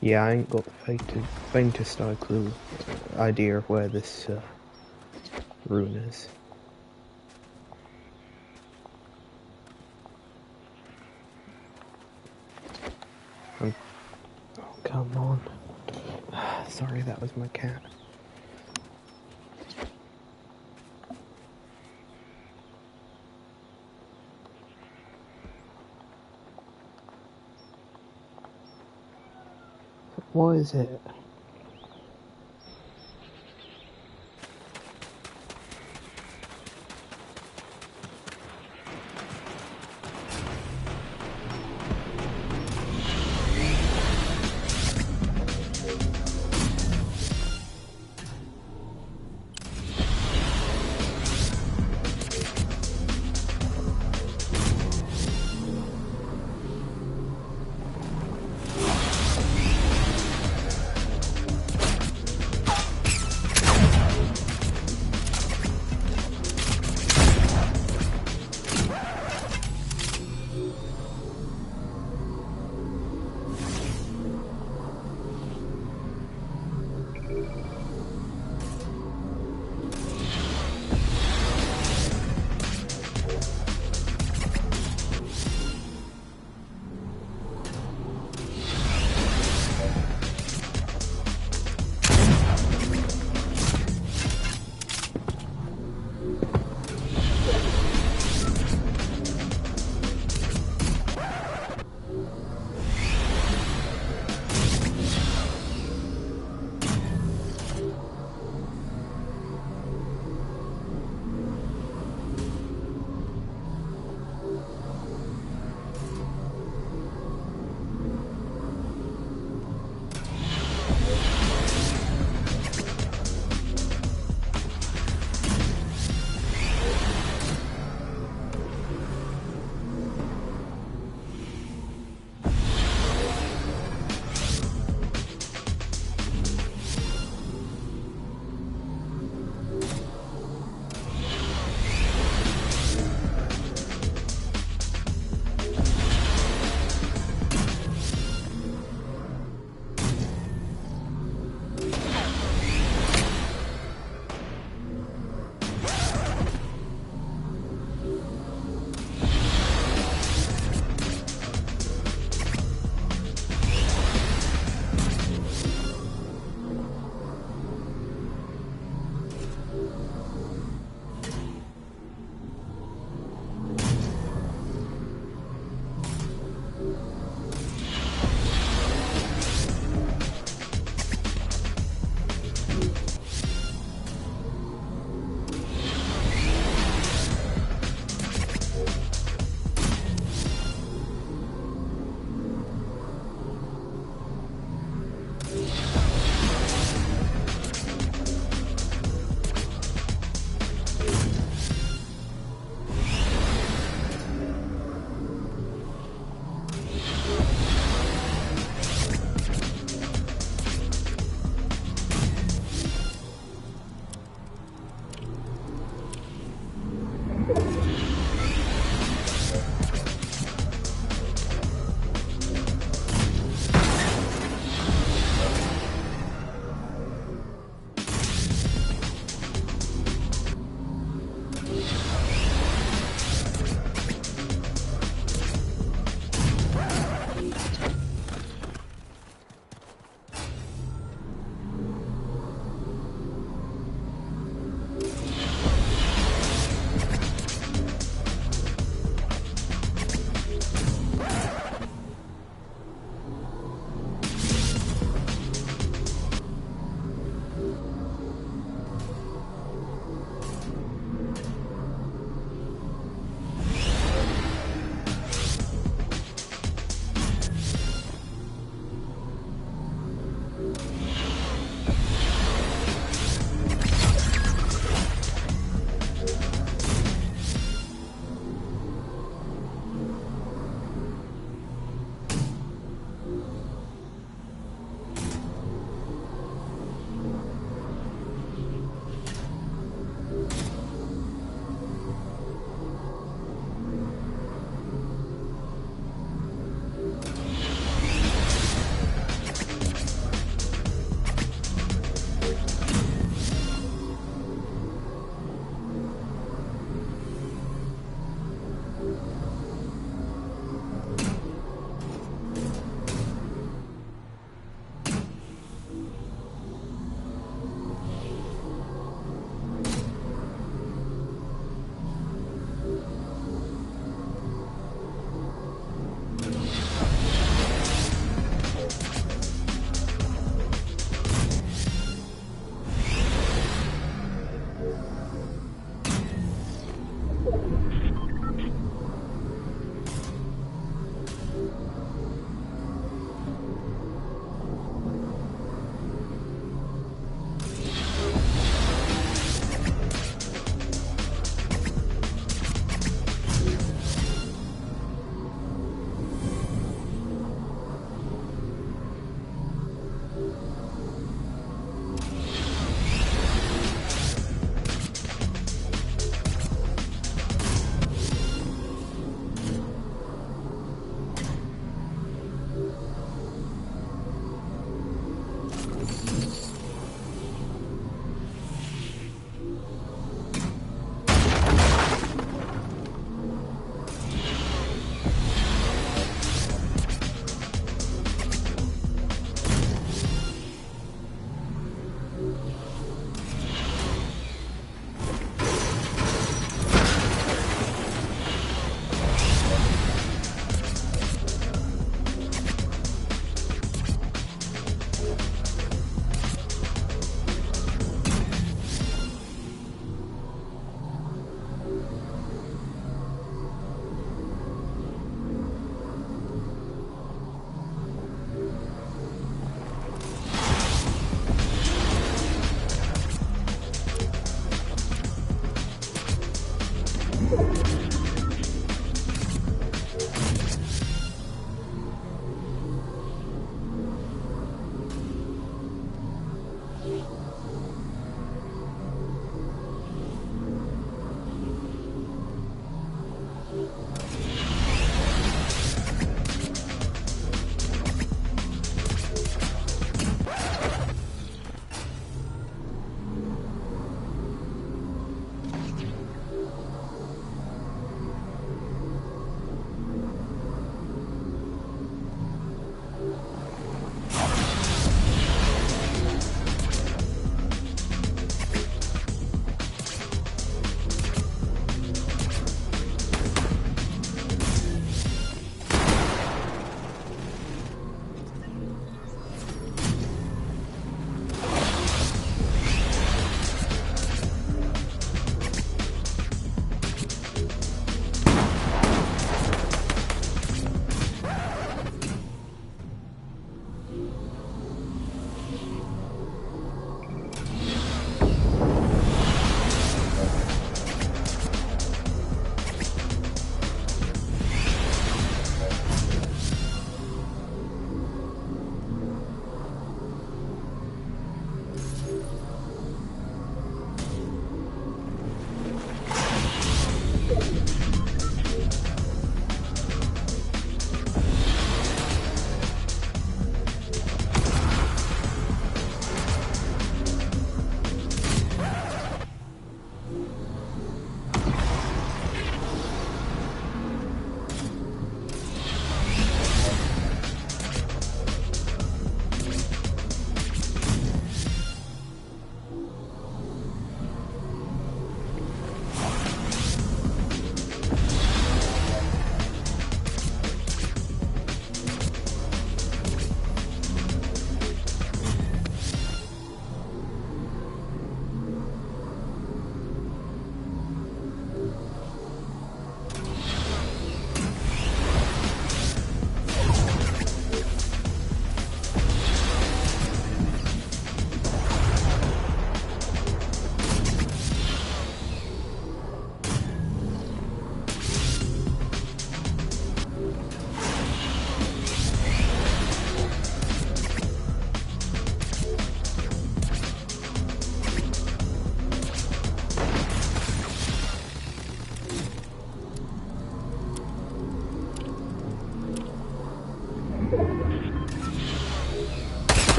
Yeah, I ain't got the faintest idea of where this ruin is. Oh, come on. Sorry, that was my cat. What is it?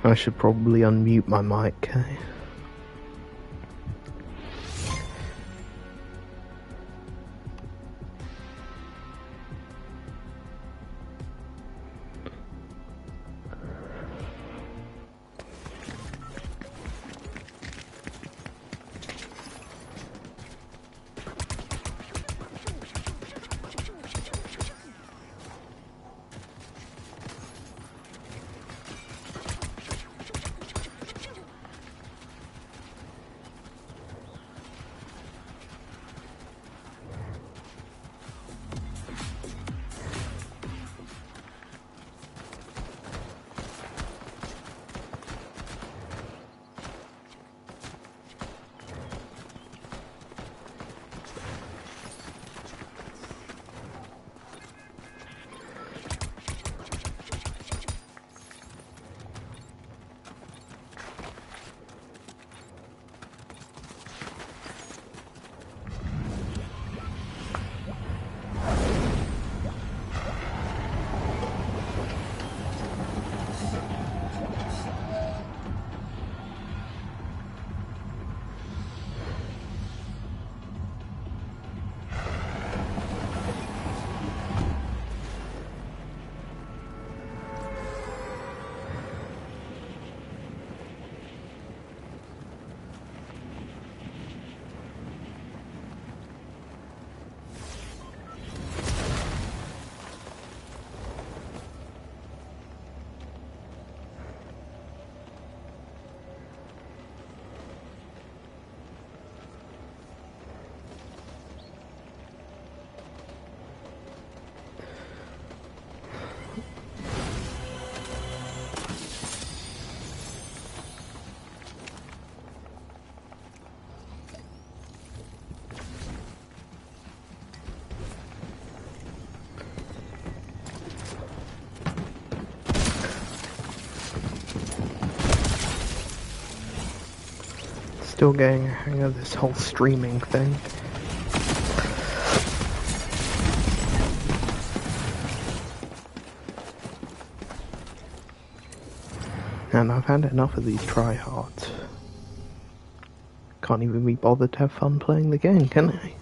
I should probably unmute my mic. Still getting a hang of this whole streaming thing. And I've had enough of these tryhards. Can't even be bothered to have fun playing the game, can I?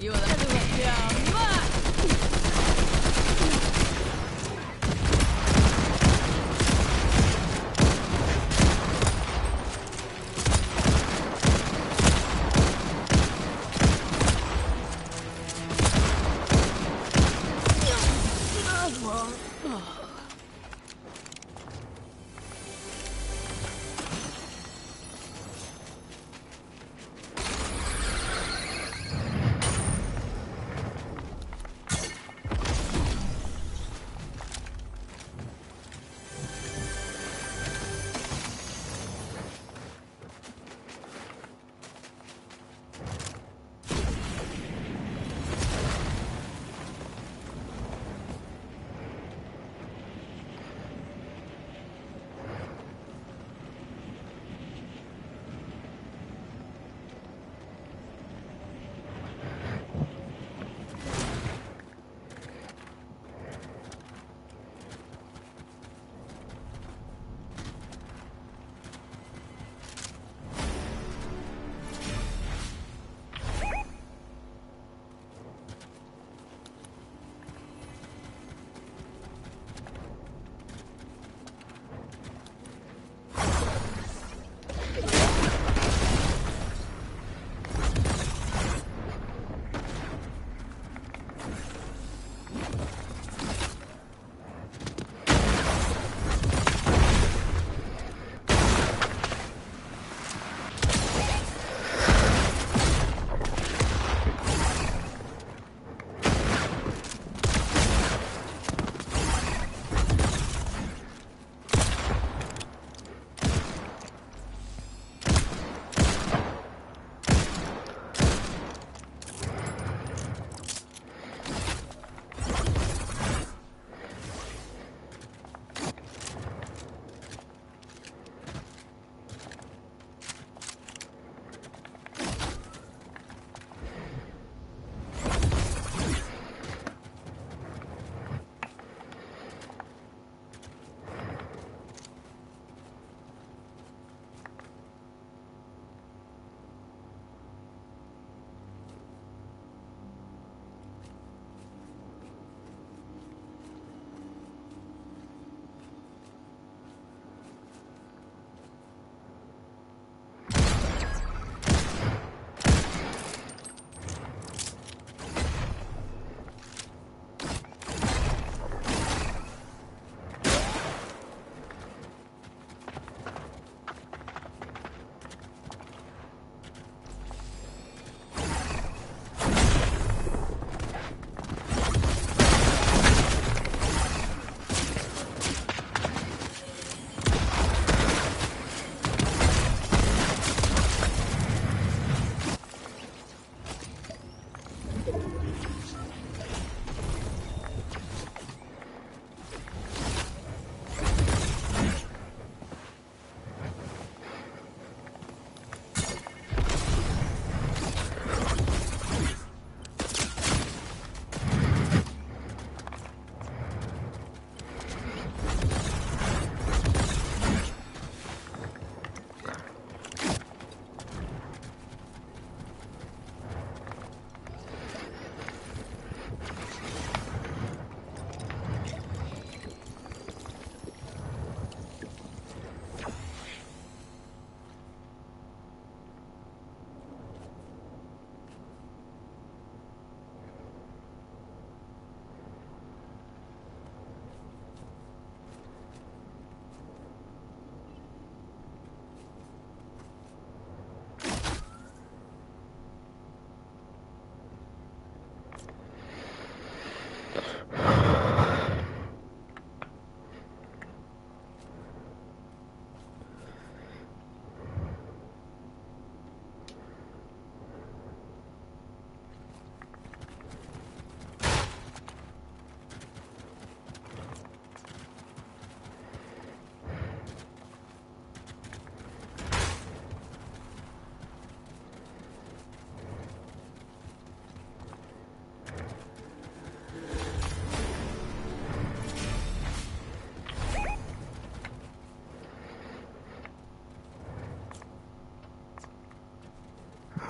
以我的态度2万。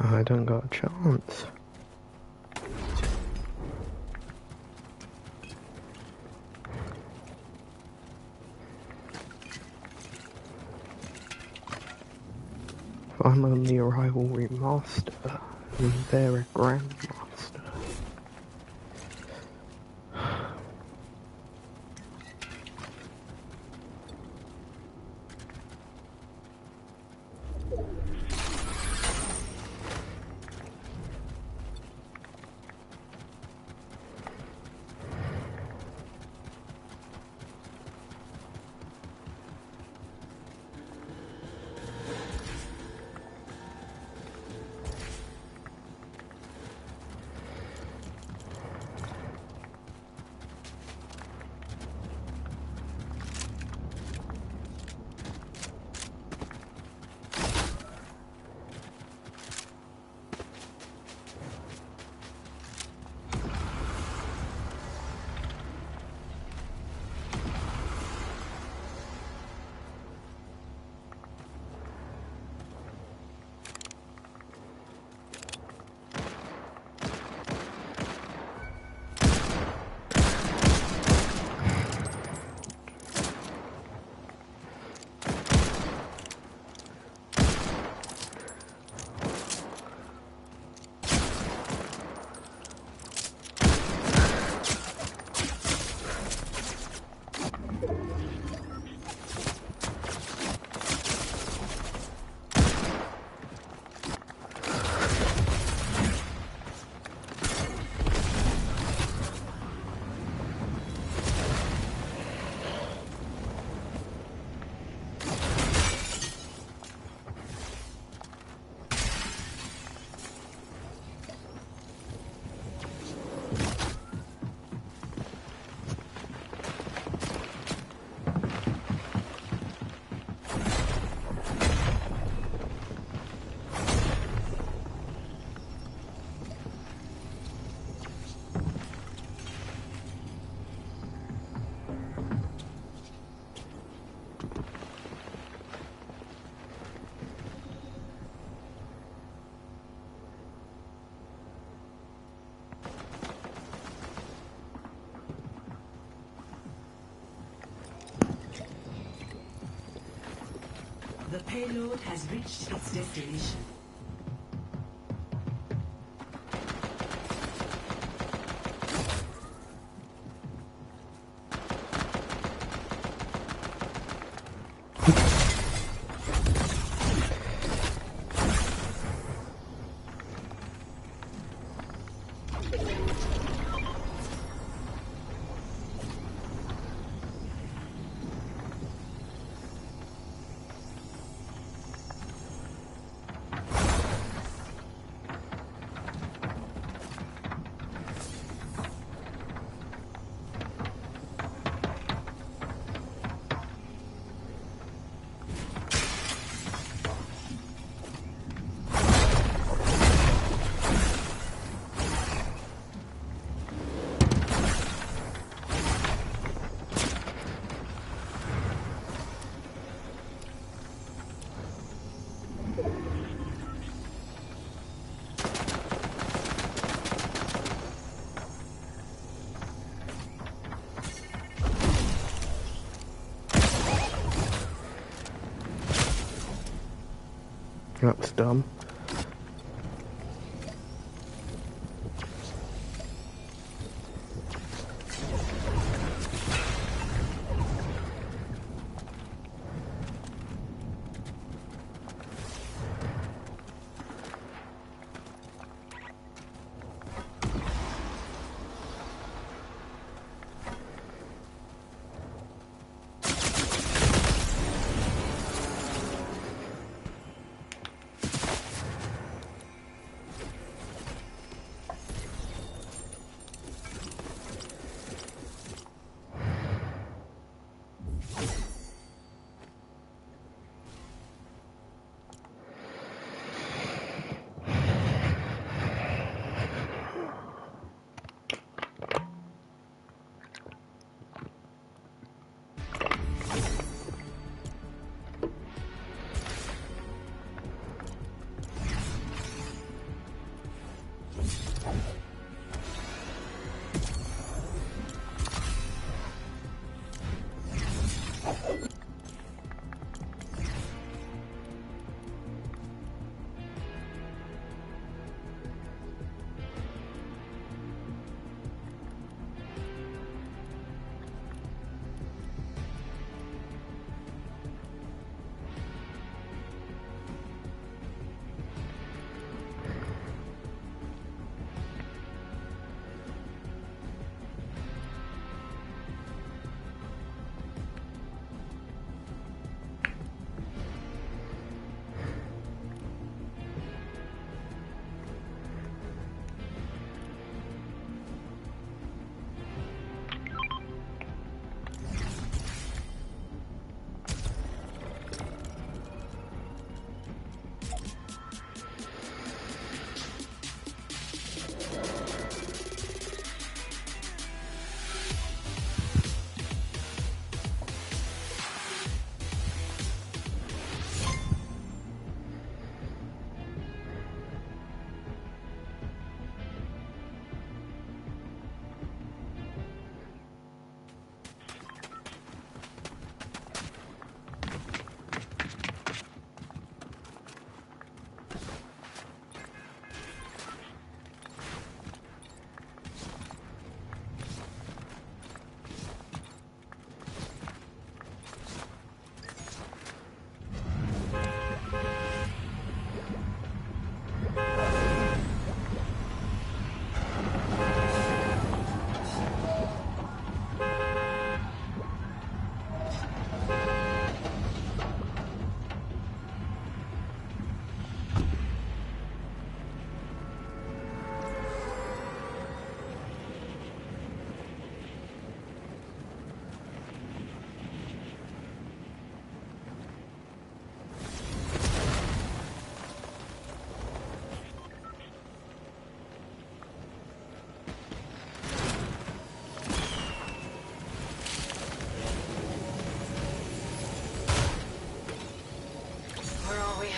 I don't got a chance. I'm only a rivalry master, and they're a grandmaster. The payload has reached its destination. That's dumb.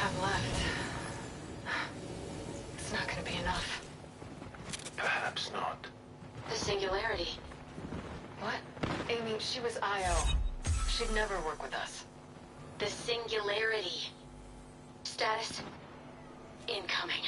have left. It's not gonna be enough. Perhaps not. The singularity. What? Amy, she was IO. She'd never work with us. The singularity. Status? Incoming.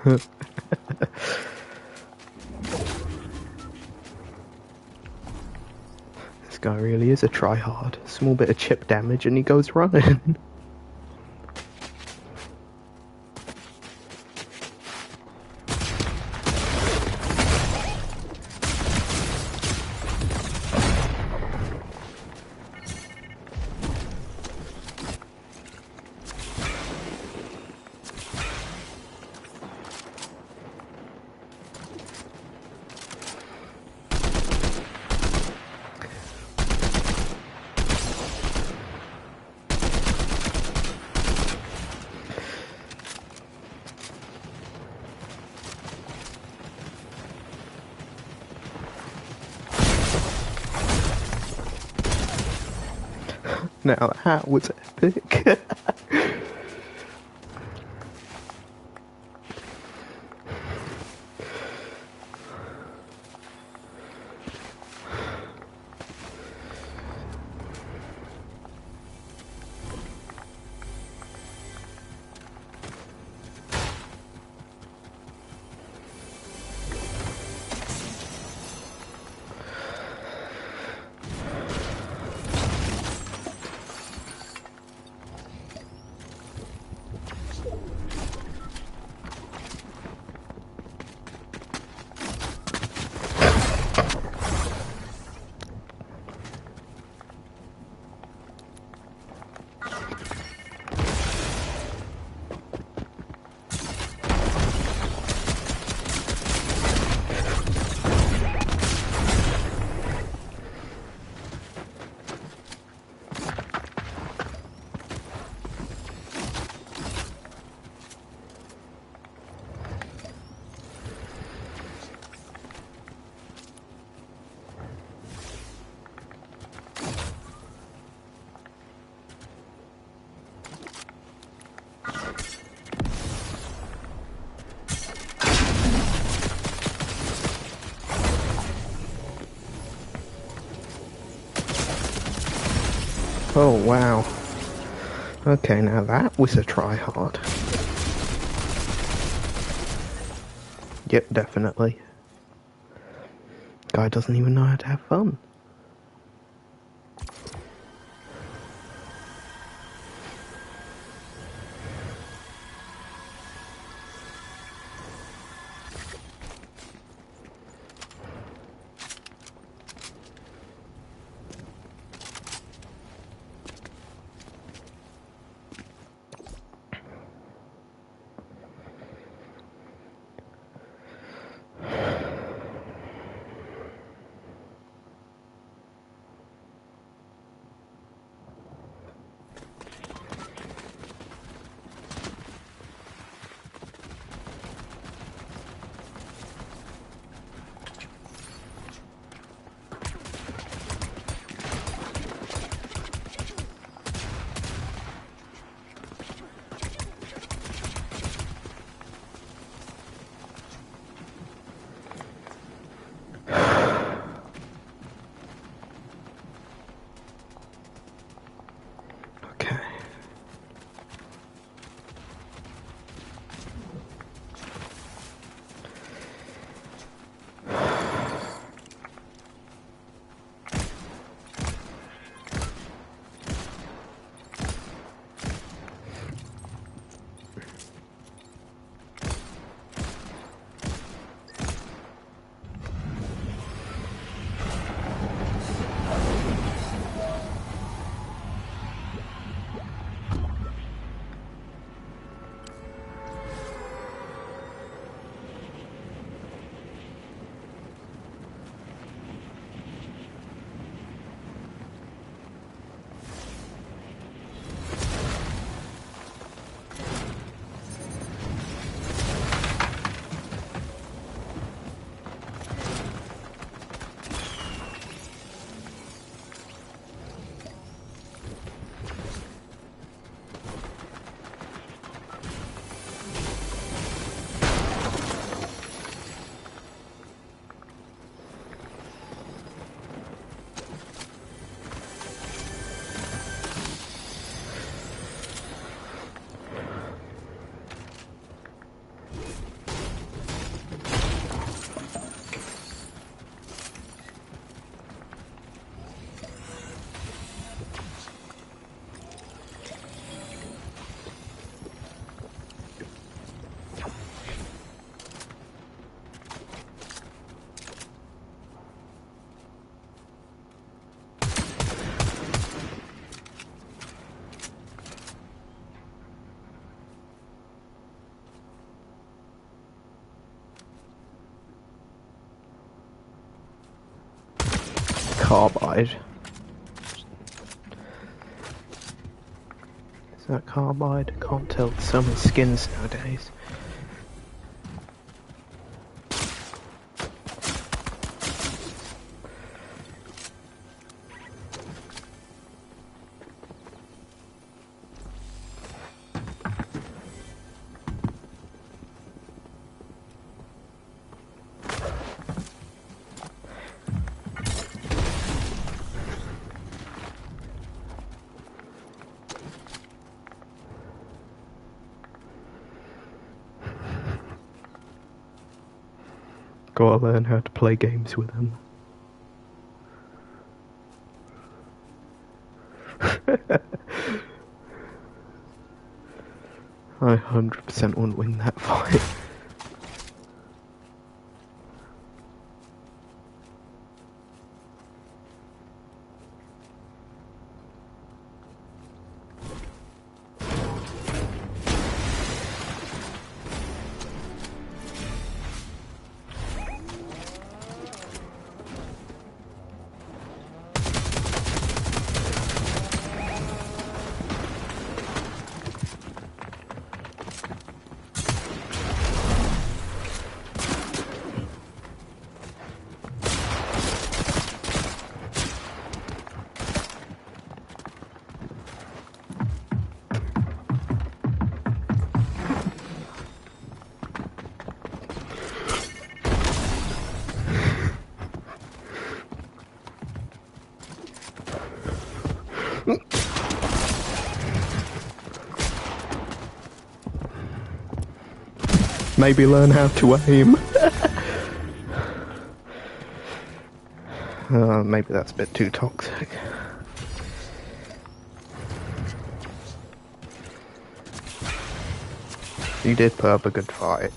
This guy really is a tryhard. Small bit of chip damage and he goes running. Now that was epic. Oh wow. Okay, now that was a tryhard. Yep, definitely. Guy doesn't even know how to have fun. carbide. Is that carbide? I can't tell. There's so many skins nowadays. Gotta learn how to play games with them. I 100% won't win that fight. Maybe learn how to aim. Maybe that's a bit too toxic. You did put up a good fight.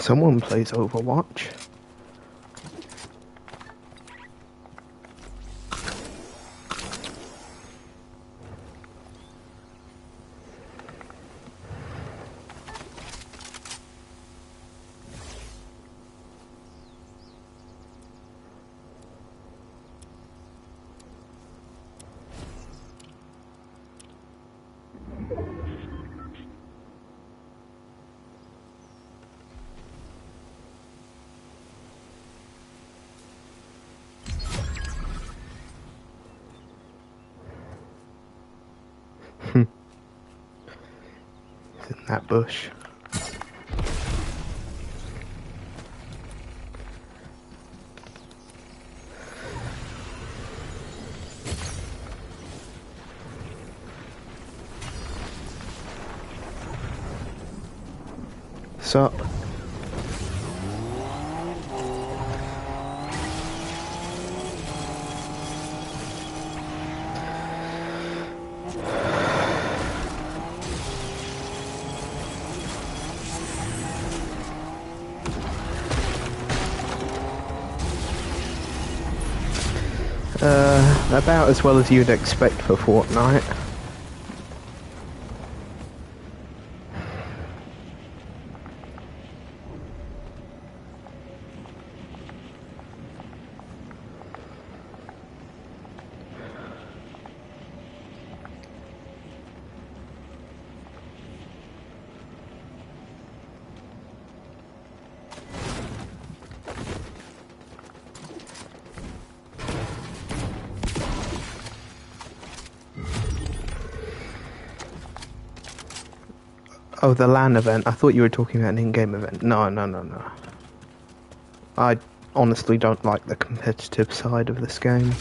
Someone plays Overwatch. In that bush. So about as well as you'd expect for Fortnite. Oh, the LAN event. I thought you were talking about an in-game event. No. I honestly don't like the competitive side of this game.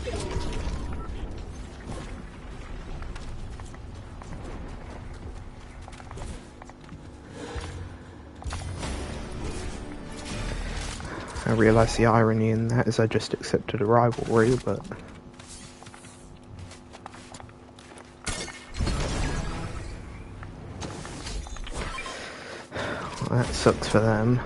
I realise the irony in that is I just accepted a rivalry, but... well, that sucks for them.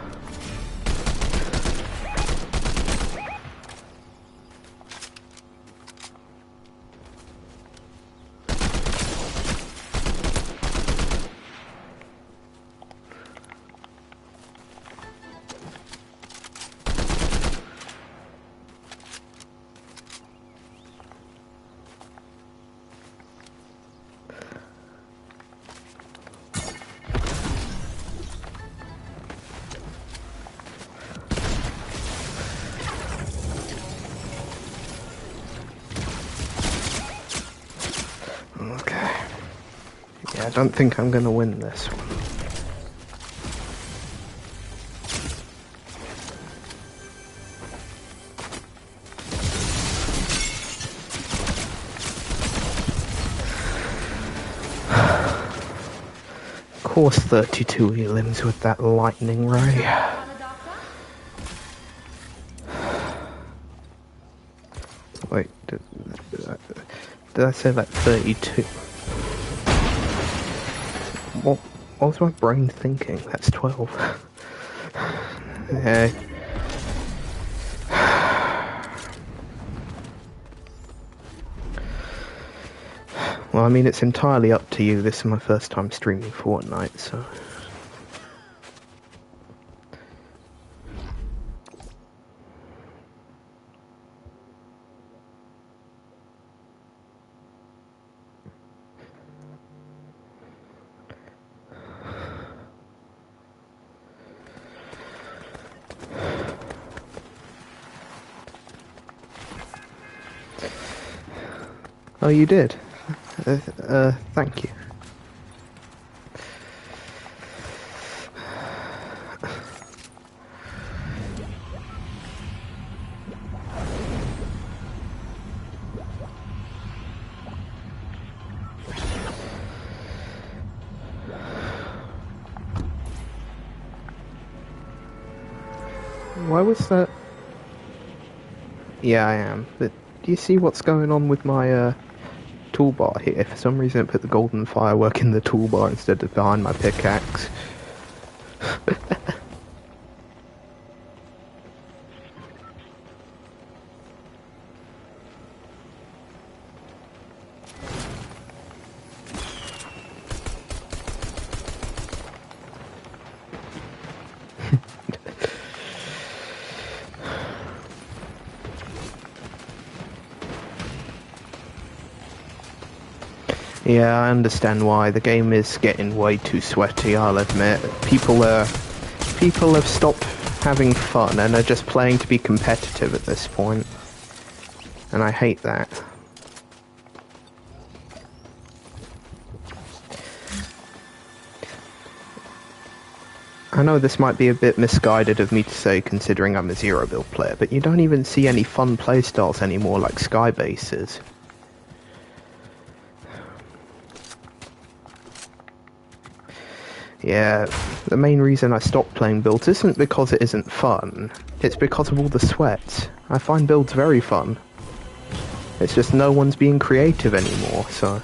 Okay. Yeah, I don't think I'm gonna win this one. Of course 32 elims with that lightning ray. Wait, did I say like 32? What was my brain thinking? That's 12. Yeah. Well, I mean, it's entirely up to you. This is my first time streaming Fortnite, so... Oh, you did? Thank you. Why was that? Yeah, I am. But do you see what's going on with my toolbar here? For some reason, it put the golden firework in the toolbar instead of behind my pickaxe. Yeah, I understand why. The game is getting way too sweaty, I'll admit. People have stopped having fun and are just playing to be competitive at this point. And I hate that. I know this might be a bit misguided of me to say considering I'm a zero build player, but you don't even see any fun playstyles anymore like Skybases. Yeah, the main reason I stopped playing builds isn't because it isn't fun, it's because of all the sweat. I find builds very fun. It's just no one's being creative anymore, so...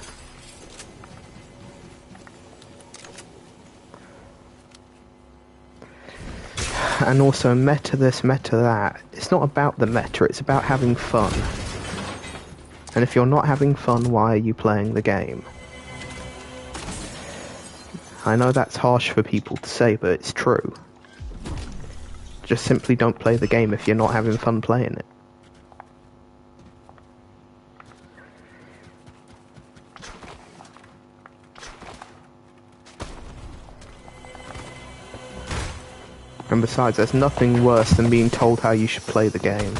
And also, meta this, meta that. It's not about the meta, it's about having fun. And if you're not having fun, why are you playing the game? I know that's harsh for people to say, but it's true. Just simply don't play the game if you're not having fun playing it. And besides, there's nothing worse than being told how you should play the game.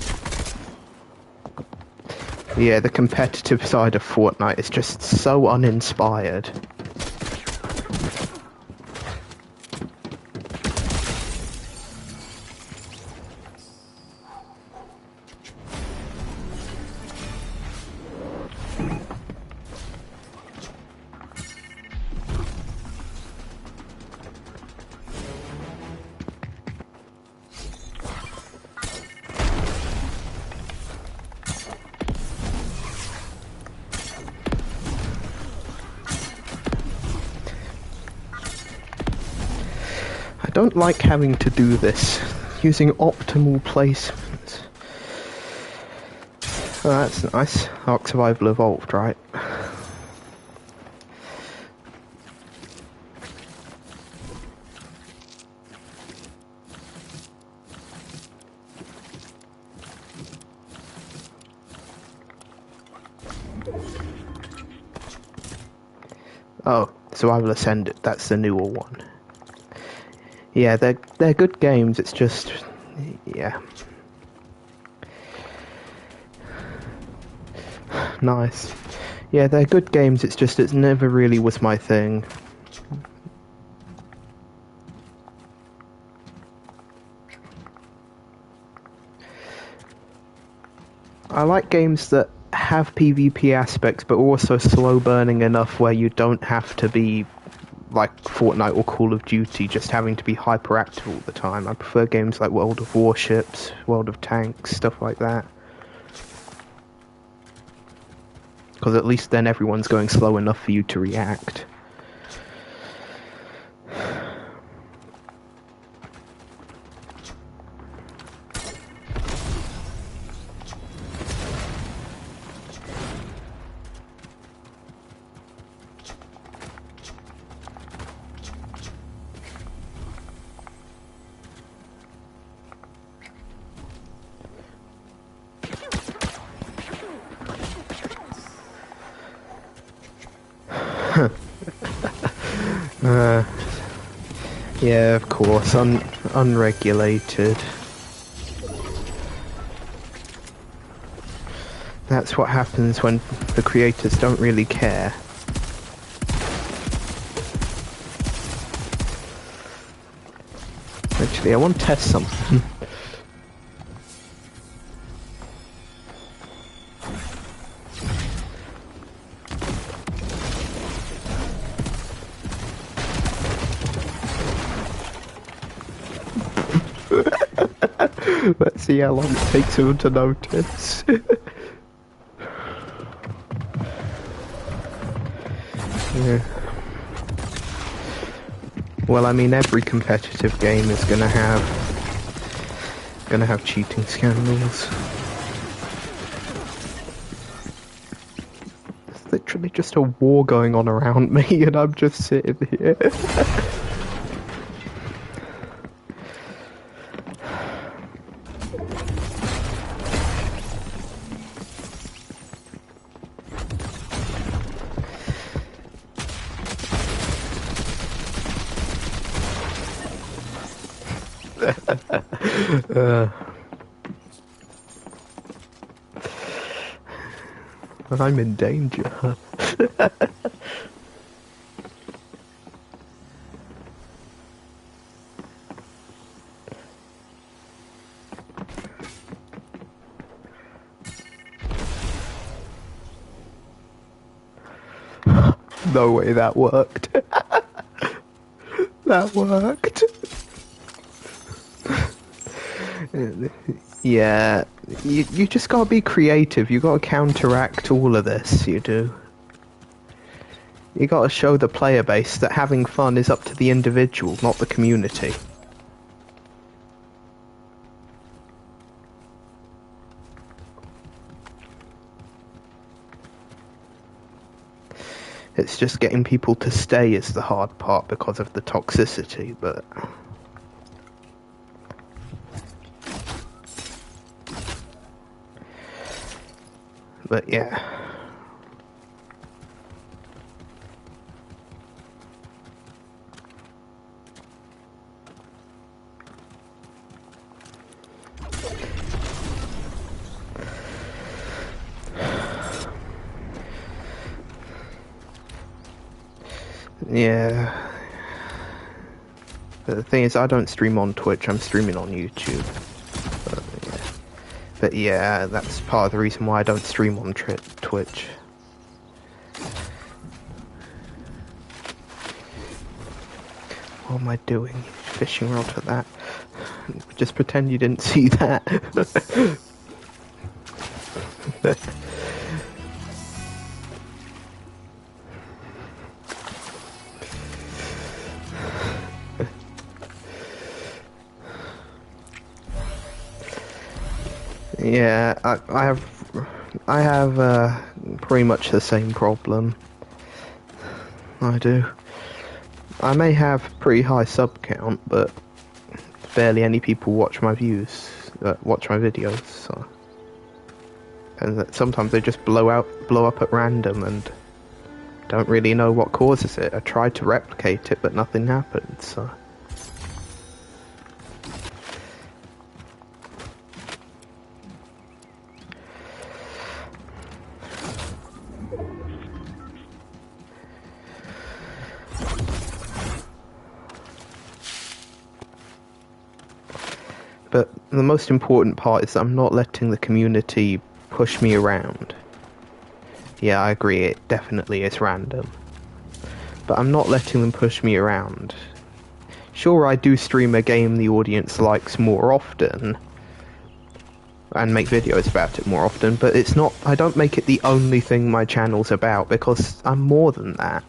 Yeah, the competitive side of Fortnite is just so uninspired. I don't like having to do this, using optimal placements. Oh, that's nice. Ark Survival Evolved, right? Oh, Survival Ascended, that's the newer one. Yeah, they're good games, it's just... yeah. Nice. Yeah, they're good games, it's just it never really was my thing. I like games that have PvP aspects, but also slow burning enough where you don't have to be like Fortnite or Call of Duty, just having to be hyperactive all the time. I prefer games like World of Warships, World of Tanks, stuff like that. Because at least then everyone's going slow enough for you to react. Yeah, of course, unregulated. That's what happens when the creators don't really care. Actually, I want to test something. Let's see how long it takes him to notice. Yeah. Well, I mean, every competitive game is gonna have cheating scandals. There's literally just a war going on around me, and I'm just sitting here. uh, I'm in danger. No way that worked. That worked. Yeah, you just gotta be creative. You gotta counteract all of this, you do. You gotta show the player base that having fun is up to the individual, not the community. It's just getting people to stay is the hard part because of the toxicity, but... But yeah. Yeah. But the thing is, I don't stream on Twitch, I'm streaming on YouTube. But yeah, that's part of the reason why I don't stream on Twitch. What am I doing? Fishing rod for that. Just pretend you didn't see that. Yeah, I have pretty much the same problem. I do. I may have pretty high sub count, but barely any people watch my watch my videos. So. And sometimes they just blow up at random, and don't really know what causes it. I tried to replicate it, but nothing happened. So. But the most important part is that I'm not letting the community push me around. Yeah, I agree, it definitely is random. But I'm not letting them push me around. Sure, I do stream a game the audience likes more often, and make videos about it more often, but it's not, I don't make it the only thing my channel's about, because I'm more than that.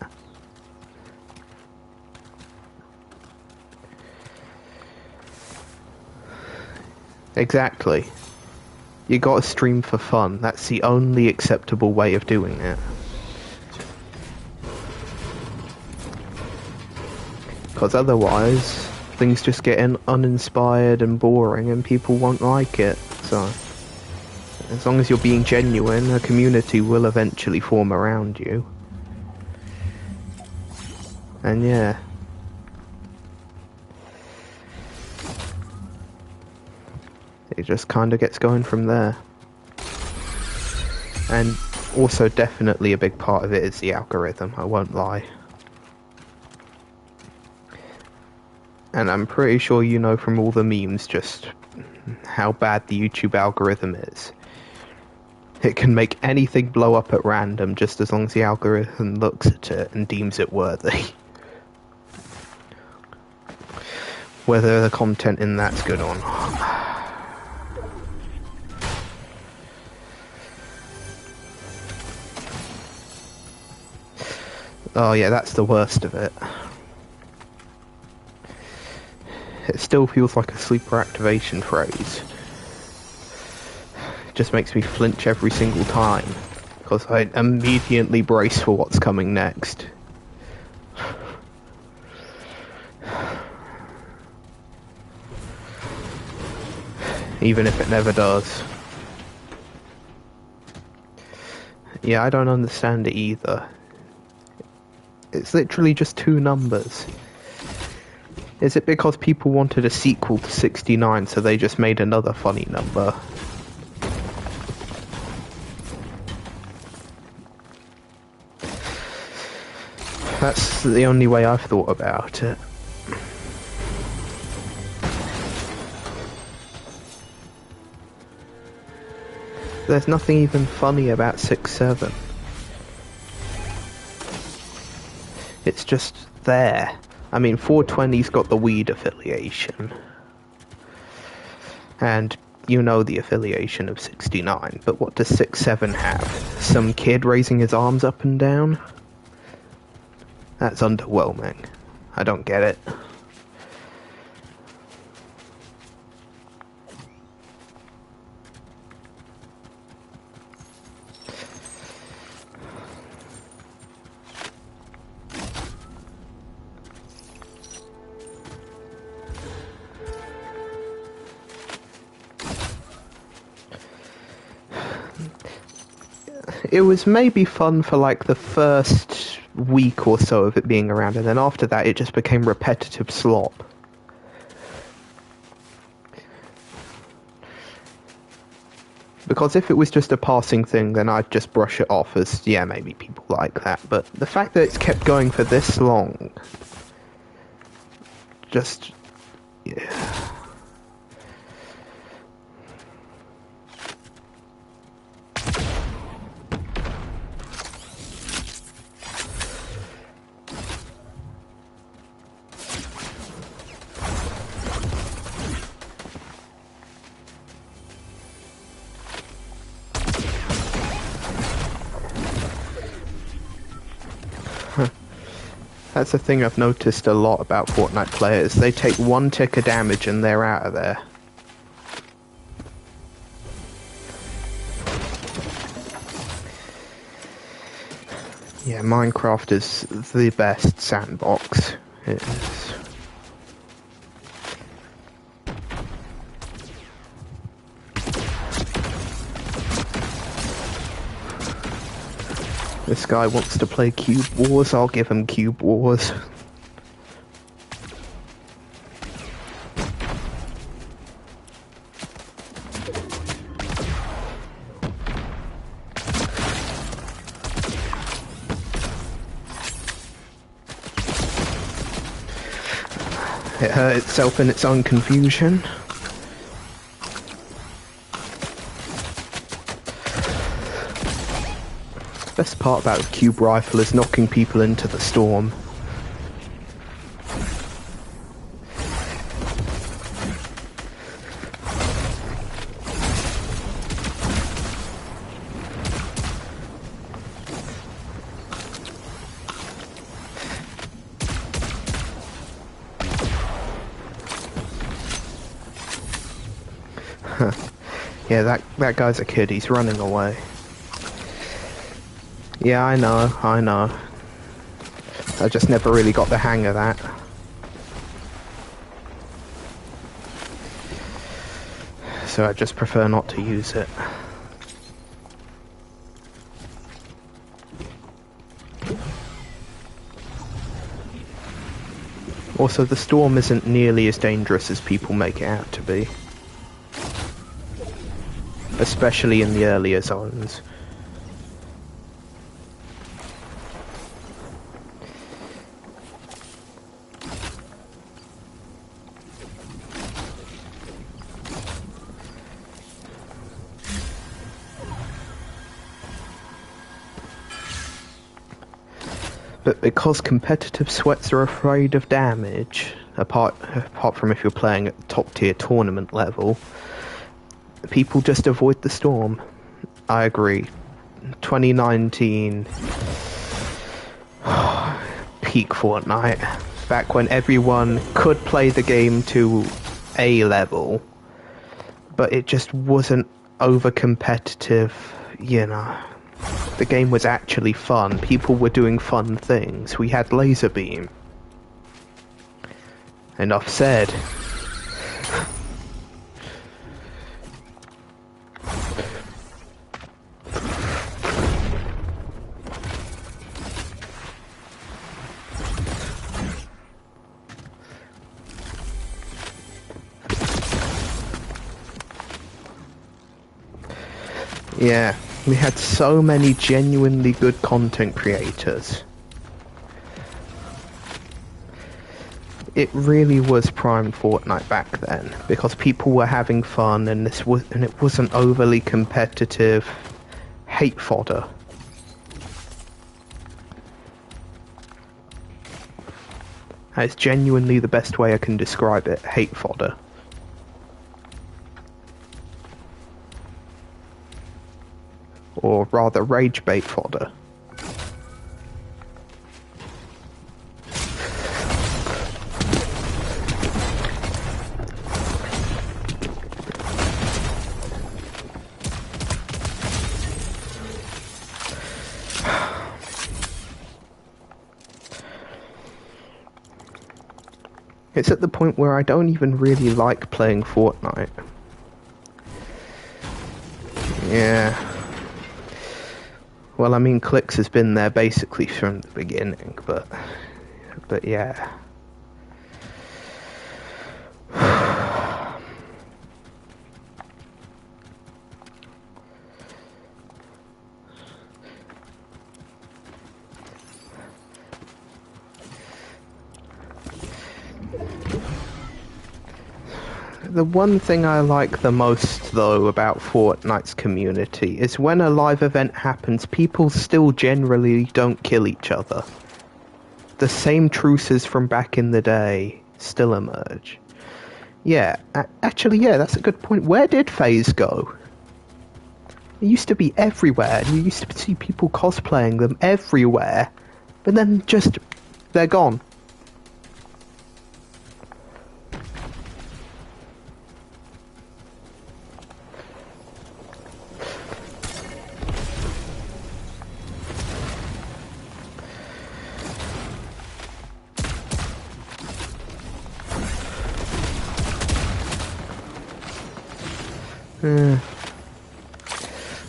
Exactly. You gotta stream for fun. That's the only acceptable way of doing it. Because otherwise, things just get uninspired and boring and people won't like it. So, as long as you're being genuine, a community will eventually form around you. And yeah. It just kind of gets going from there. And also definitely a big part of it is the algorithm, I won't lie. And I'm pretty sure you know from all the memes just how bad the YouTube algorithm is. It can make anything blow up at random just as long as the algorithm looks at it and deems it worthy. Whether the content in that's good or not. Oh yeah, that's the worst of it. It still feels like a sleeper activation phrase. It just makes me flinch every single time, because I immediately brace for what's coming next. Even if it never does. Yeah, I don't understand it either. It's literally just two numbers. Is it because people wanted a sequel to 69, so they just made another funny number? That's the only way I've thought about it. There's nothing even funny about 6-7. It's just there. I mean, 420's got the weed affiliation. And you know the affiliation of 69, but what does 6-7 have? Some kid raising his arms up and down? That's underwhelming. I don't get it. It was maybe fun for like the first week or so of it being around, and then after that it just became repetitive slop. Because if it was just a passing thing, then I'd just brush it off as, yeah, maybe people like that. But the fact that it's kept going for this long, just, yeah. That's the thing I've noticed a lot about Fortnite players. They take one tick of damage and they're out of there. Yeah, Minecraft is the best sandbox. It is. This guy wants to play Cube Wars, I'll give him Cube Wars. It hurt itself in its own confusion. Best part about the Cube Rifle is knocking people into the storm. Yeah, that guy's a kid, he's running away. Yeah, I know. I just never really got the hang of that. So I just prefer not to use it. Also, the storm isn't nearly as dangerous as people make it out to be. Especially in the earlier zones. But because competitive sweats are afraid of damage, apart from if you're playing at the top tier tournament level, people just avoid the storm. I agree. 2019 peak Fortnite, back when everyone could play the game to a level, but it just wasn't over competitive, you know. The game was actually fun. People were doing fun things. We had laser beam. Enough said. Yeah, we had so many genuinely good content creators. It really was prime Fortnite back then because people were having fun and it wasn't overly competitive hate fodder. It's genuinely the best way I can describe it, hate fodder. Or rather, rage bait fodder. It's at the point where I don't even really like playing Fortnite. Yeah. Well, I mean, Clicks has been there basically from the beginning, but yeah. The one thing I like the most, though, about Fortnite's community is when a live event happens, people still generally don't kill each other. The same truces from back in the day still emerge. Yeah, actually, yeah, that's a good point. Where did FaZe go? It used to be everywhere, and you used to see people cosplaying them everywhere, but then just, they're gone.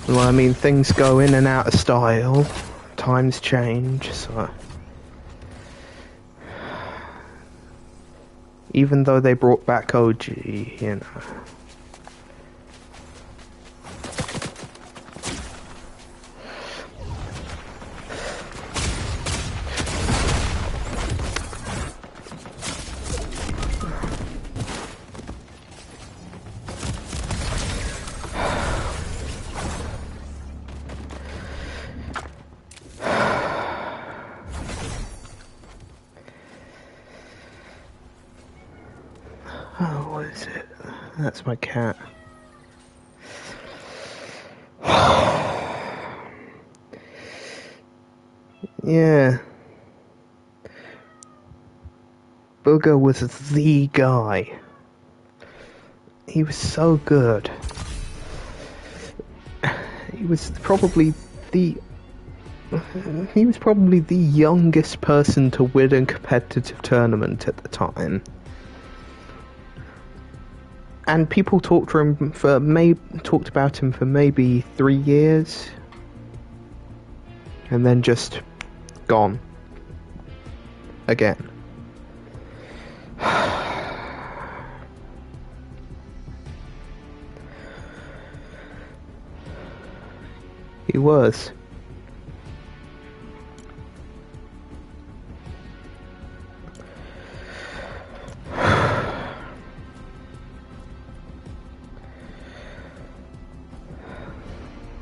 Well, I mean, things go in and out of style. Times change, so... Even though they brought back OG, you know... Oh, what is it? That's my cat. Yeah. Booger was the guy. He was so good. He was probably the youngest person to win a competitive tournament at the time. And people talked about him for maybe 3 years, and then just gone again. He was.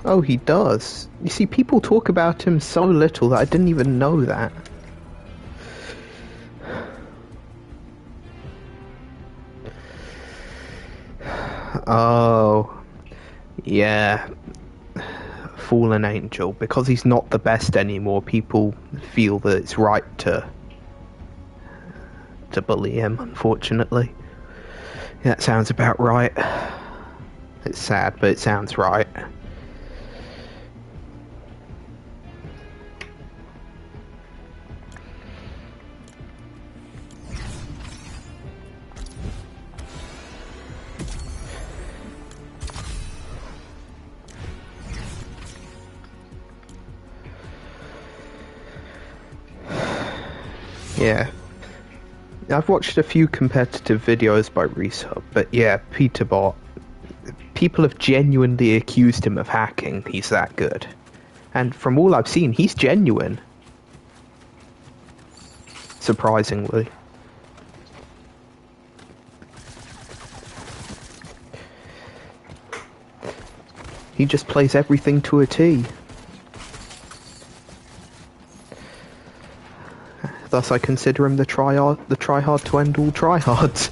Oh, he does. You see, people talk about him so little that I didn't even know that. Oh, yeah. Fallen angel. Because he's not the best anymore, people feel that it's right to bully him, unfortunately. Yeah, that sounds about right. It's sad, but it sounds right. Yeah. I've watched a few competitive videos by Resub, but yeah, people have genuinely accused him of hacking. He's that good. And from all I've seen, he's genuine. Surprisingly. He just plays everything to a T. Thus I consider him the tryhard to end all tryhards.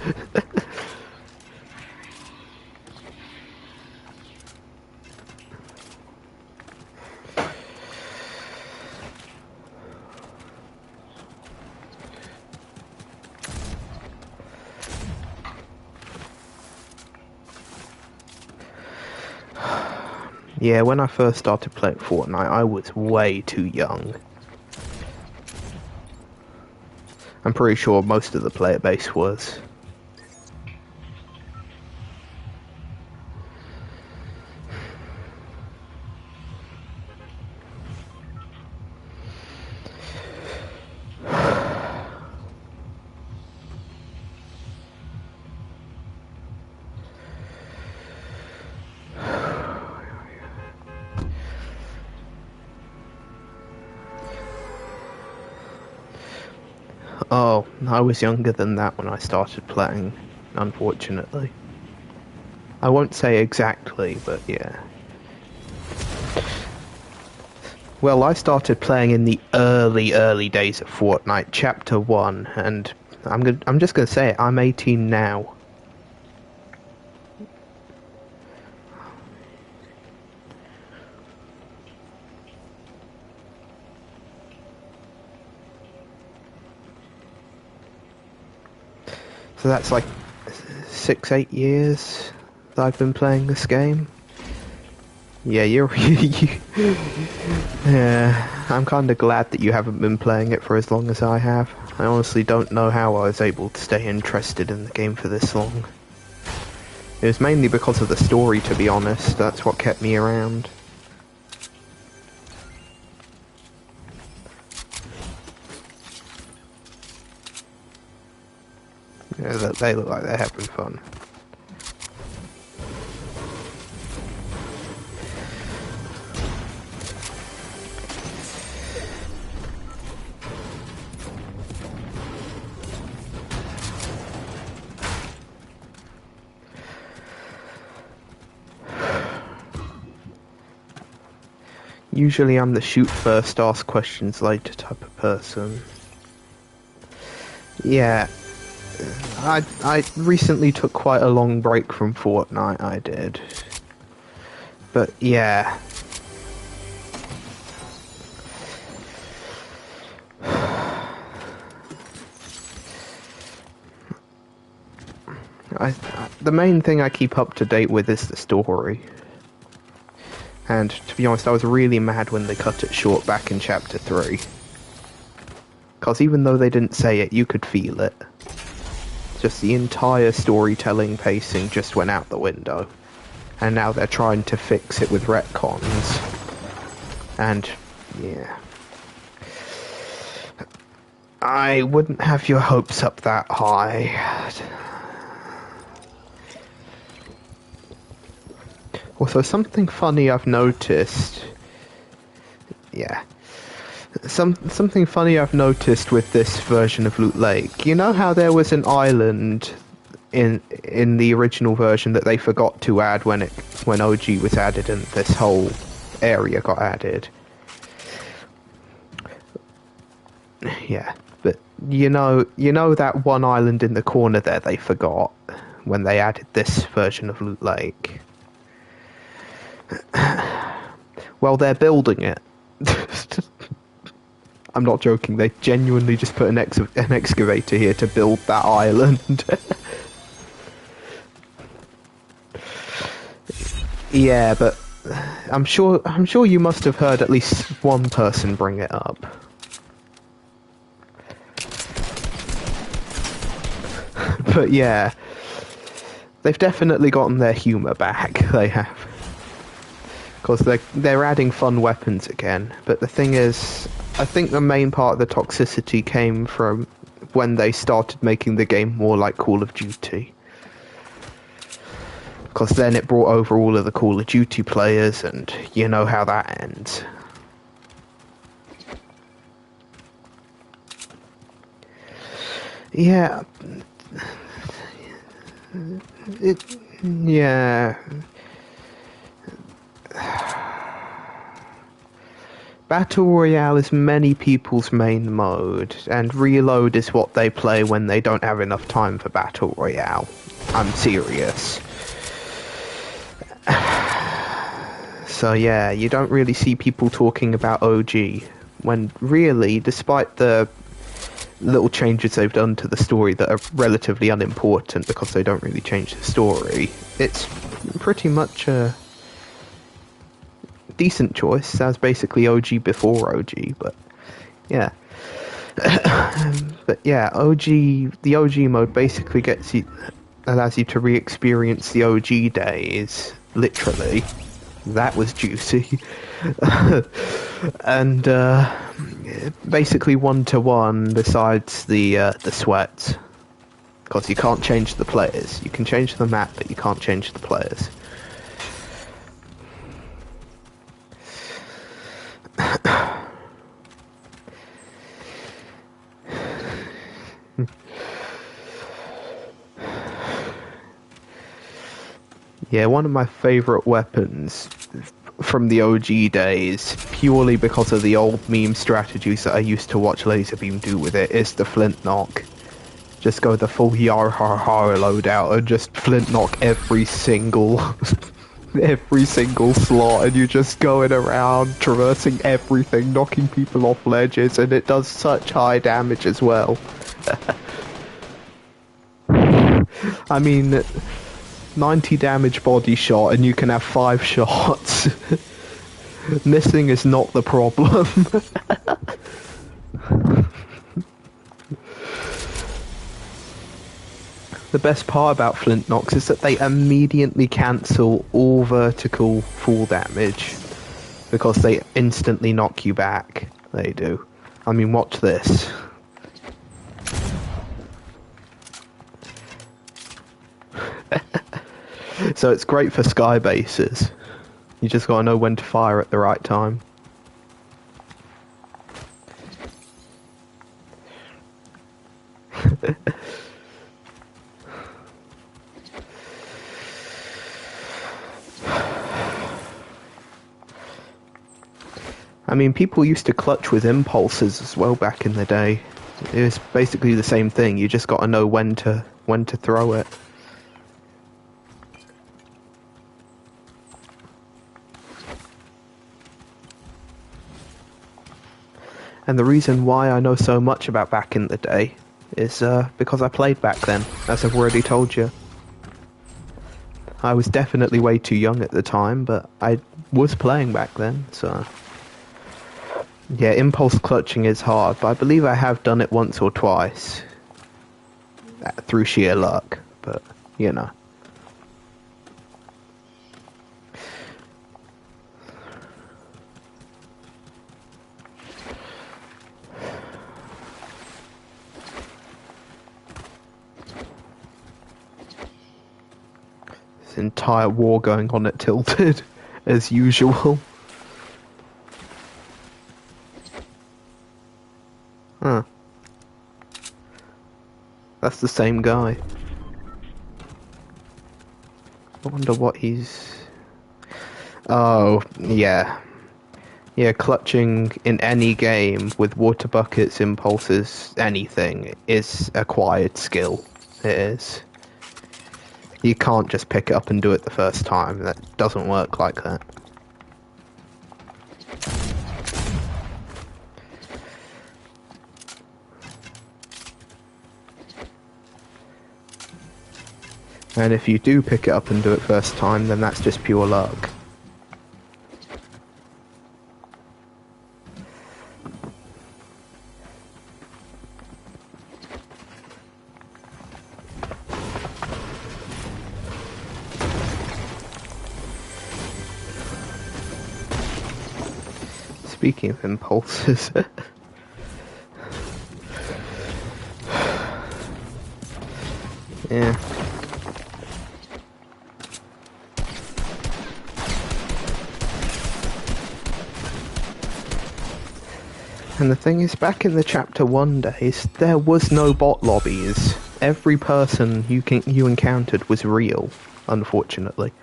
Yeah, when I first started playing Fortnite, I was way too young. I'm pretty sure most of the player base was. Oh, I was younger than that when I started playing, unfortunately. I won't say exactly, but yeah. Well, I started playing in the early days of Fortnite, Chapter 1, and I'm just gonna say it, I'm 18 now. So that's like 6-8 years that I've been playing this game. Yeah, yeah, I'm kind of glad that you haven't been playing it for as long as I have. I honestly don't know how I was able to stay interested in the game for this long. It was mainly because of the story, to be honest. That's what kept me around. Yeah, they look like they're having fun. Usually I'm the shoot first, ask questions later type of person. Yeah. I recently took quite a long break from Fortnite, I did. But yeah. The main thing I keep up to date with is the story. And to be honest, I was really mad when they cut it short back in Chapter 3. Because even though they didn't say it, you could feel it. Just the entire storytelling pacing just went out the window. And now they're trying to fix it with retcons. And, yeah. I wouldn't have your hopes up that high. Also, something funny I've noticed. Yeah. Something funny I've noticed with this version of Loot Lake. You know how there was an island in the original version that they forgot to add when OG was added and this whole area got added? Yeah, but you know that one island in the corner there they forgot when they added this version of Loot Lake? Well, they're building it. I'm not joking, they genuinely just put an excavator here to build that island. Yeah, but I'm sure you must have heard at least one person bring it up. But yeah, they've definitely gotten their humour back, they have. Because they're adding fun weapons again, but the thing is, I think the main part of the toxicity came from when they started making the game more like Call of Duty. Because then it brought over all of the Call of Duty players, and you know how that ends. Yeah. Yeah. Battle Royale is many people's main mode, and Reload is what they play when they don't have enough time for Battle Royale. I'm serious. So yeah, you don't really see people talking about OG, when really, despite the little changes they've done to the story that are relatively unimportant because they don't really change the story, it's pretty much a decent choice. That's basically OG before OG, but yeah. But yeah, the OG mode basically allows you to re-experience the OG days, literally. That was juicy. And basically 1-to-1 besides the sweats, because you can't change the players. You can change the map, but you can't change the players. Yeah, one of my favourite weapons from the OG days, purely because of the old meme strategies that I used to watch Laserbeam do with it, is the Flint Knock. Just go the full Yar Har Har loadout and just Flint Knock every single slot, and you're just going around, traversing everything, knocking people off ledges, and it does such high damage as well. I mean, 90 damage body shot, and you can have 5 shots. Missing is not the problem. The best part about Flint Knocks is that they immediately cancel all vertical fall damage, because they instantly knock you back. They do. I mean, watch this. So it's great for sky bases. You just gotta know when to fire at the right time. I mean, people used to clutch with impulses as well back in the day. It was basically the same thing. You just gotta know when to throw it. And the reason why I know so much about back in the day is because I played back then, as I've already told you. I was definitely way too young at the time, but I was playing back then, so... Yeah, impulse clutching is hard, but I believe I have done it once or twice. Through sheer luck, but, you know. Entire war going on at Tilted, as usual. Huh. That's the same guy. I wonder what he's... Oh, yeah. Yeah, clutching in any game with water buckets, impulses, anything, is acquired skill. It is. You can't just pick it up and do it the first time. That doesn't work like that. And if you do pick it up and do it first time, then that's just pure luck. Speaking of impulses... yeah. And the thing is, back in the Chapter 1 days, there was no bot lobbies. Every person you encountered was real, unfortunately.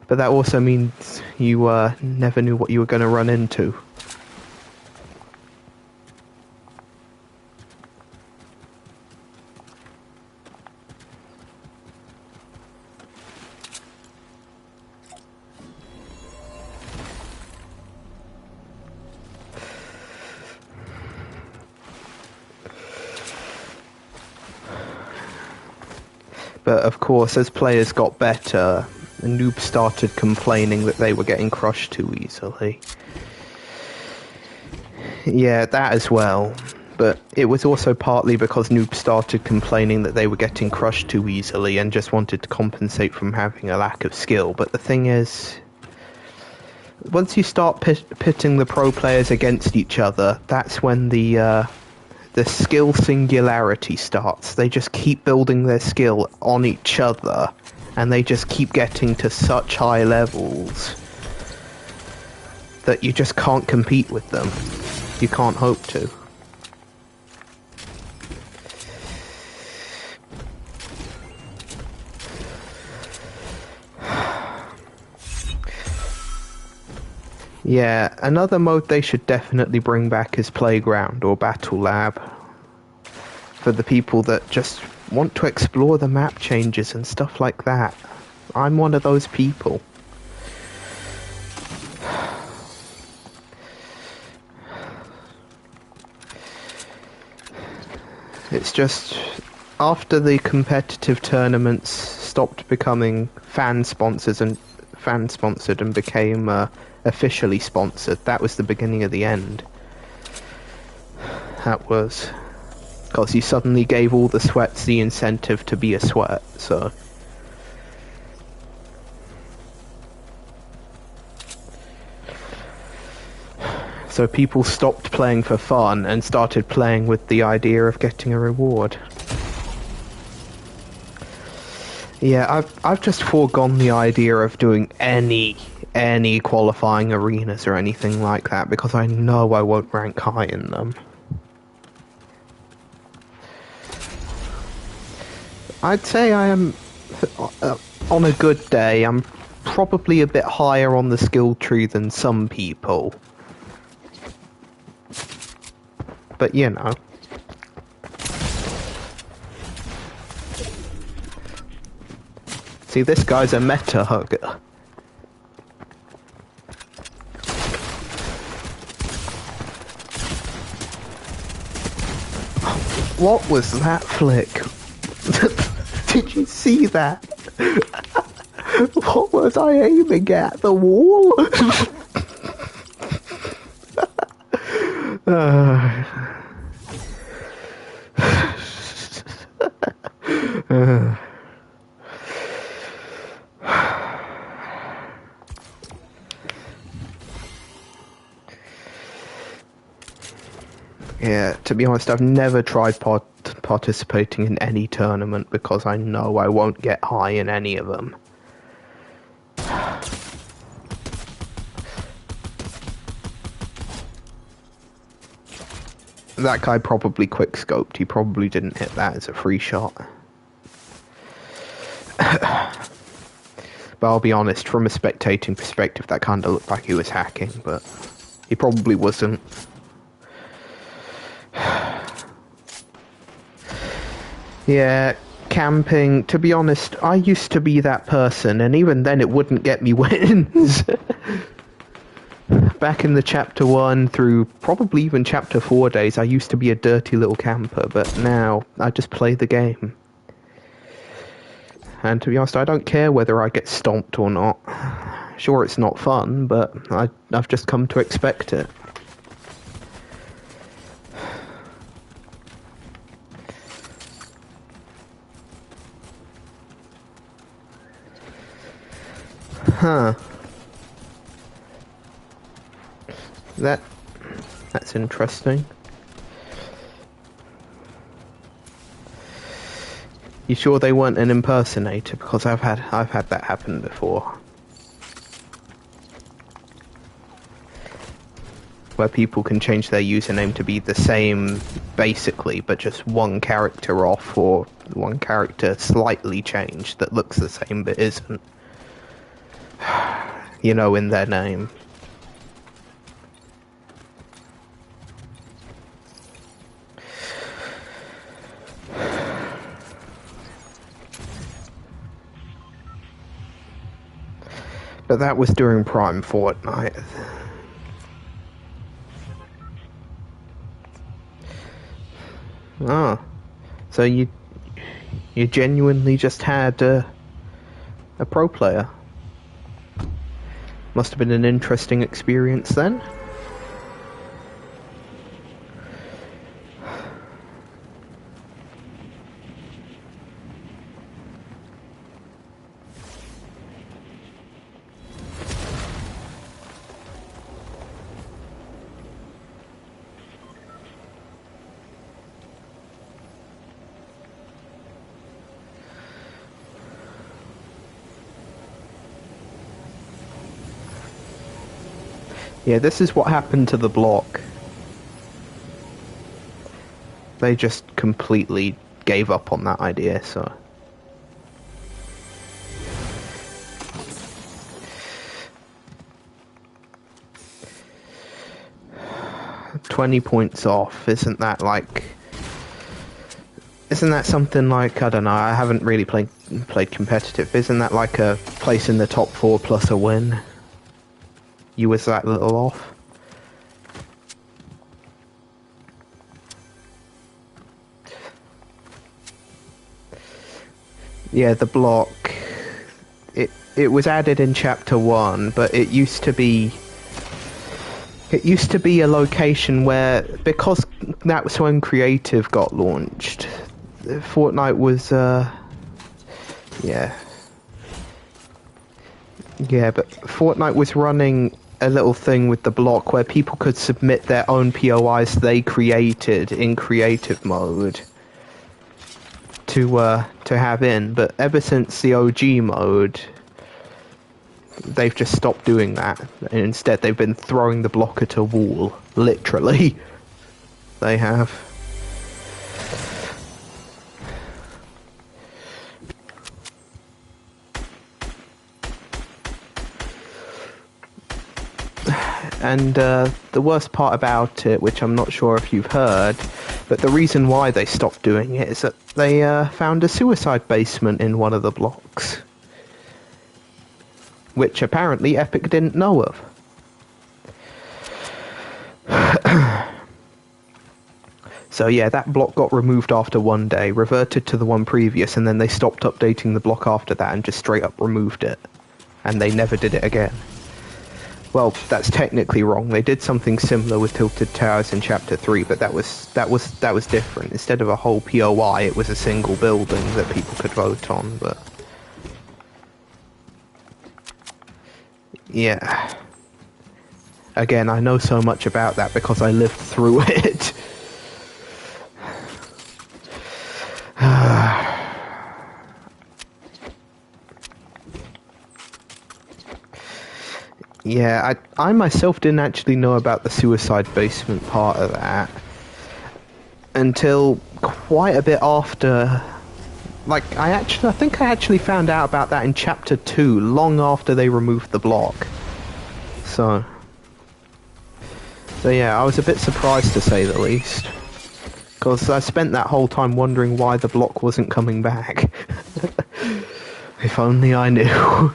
But that also means you never knew what you were going to run into. But of course, as players got better, noobs started complaining that they were getting crushed too easily. Yeah, that as well. But it was also partly because noobs started complaining that they were getting crushed too easily and just wanted to compensate from having a lack of skill. But the thing is, once you start pitting the pro players against each other, that's when the skill singularity starts. They just keep building their skill on each other, and they just keep getting to such high levels that you just can't compete with them. You can't hope to. Yeah, another mode they should definitely bring back is Playground or Battle Lab. For the people that just want to explore the map changes and stuff like that. I'm one of those people. It's just, after the competitive tournaments stopped becoming fan-sponsored and became officially sponsored, that was the beginning of the end. That was because you suddenly gave all the sweats the incentive to be a sweat, so... So people stopped playing for fun and started playing with the idea of getting a reward. Yeah, I've just foregone the idea of doing any qualifying arenas or anything like that because I know I won't rank high in them. I'd say I am, on a good day, I'm probably a bit higher on the skill tree than some people. But you know. See, this guy's a meta hugger. What was that flick? Did you see that? What was I aiming at? The wall? Yeah, to be honest, I've never tried participating in any tournament because I know I won't get high in any of them. That guy probably quickscoped. He probably didn't hit that as a free shot. But I'll be honest, from a spectating perspective, that kind of looked like he was hacking, but he probably wasn't. Yeah, camping, to be honest, I used to be that person, and even then it wouldn't get me wins. Back in the Chapter 1 through probably even Chapter 4 days, I used to be a dirty little camper, but now I just play the game. And to be honest, I don't care whether I get stomped or not. Sure, it's not fun, but I've just come to expect it. Huh. That's interesting. You sure they weren't an impersonator? Because I've had that happen before. where people can change their username to be the same, basically, but just one character off or one character slightly changed that looks the same but isn't. You know, in their name. But that was during Prime Fortnite. Oh, so you genuinely just had a pro player. Must have been an interesting experience then. Yeah, this is what happened to the block. They just completely gave up on that idea, so... $20 points off, isn't that like... Isn't that something like, I don't know, I haven't really played competitive, isn't that like a place in the top 4 plus a win? You was that little off? Yeah, the block. It was added in Chapter 1, but it used to be a location where, because that was when Creative got launched, Fortnite was yeah, but Fortnite was running a little thing with the block where people could submit their own POIs they created in creative mode to have in, but ever since the OG mode, they've just stopped doing that, and instead they've been throwing the block at a wall, literally. They have. And the worst part about it, which I'm not sure if you've heard, but the reason why they stopped doing it is that they found a suicide basement in one of the blocks, which apparently Epic didn't know of. So yeah, that block got removed after one day, reverted to the one previous, and then they stopped updating the block after that and just straight up removed it. And they never did it again. Well, that's technically wrong. They did something similar with Tilted Towers in Chapter 3, but that was different. Instead of a whole POI, it was a single building that people could vote on, but... yeah. Again, I know so much about that because I lived through it. Yeah, I myself didn't actually know about the suicide basement part of that until quite a bit after. Like, I think I actually found out about that in Chapter 2, long after they removed the block. So yeah, I was a bit surprised to say the least, because I spent that whole time wondering why the block wasn't coming back. If only I knew.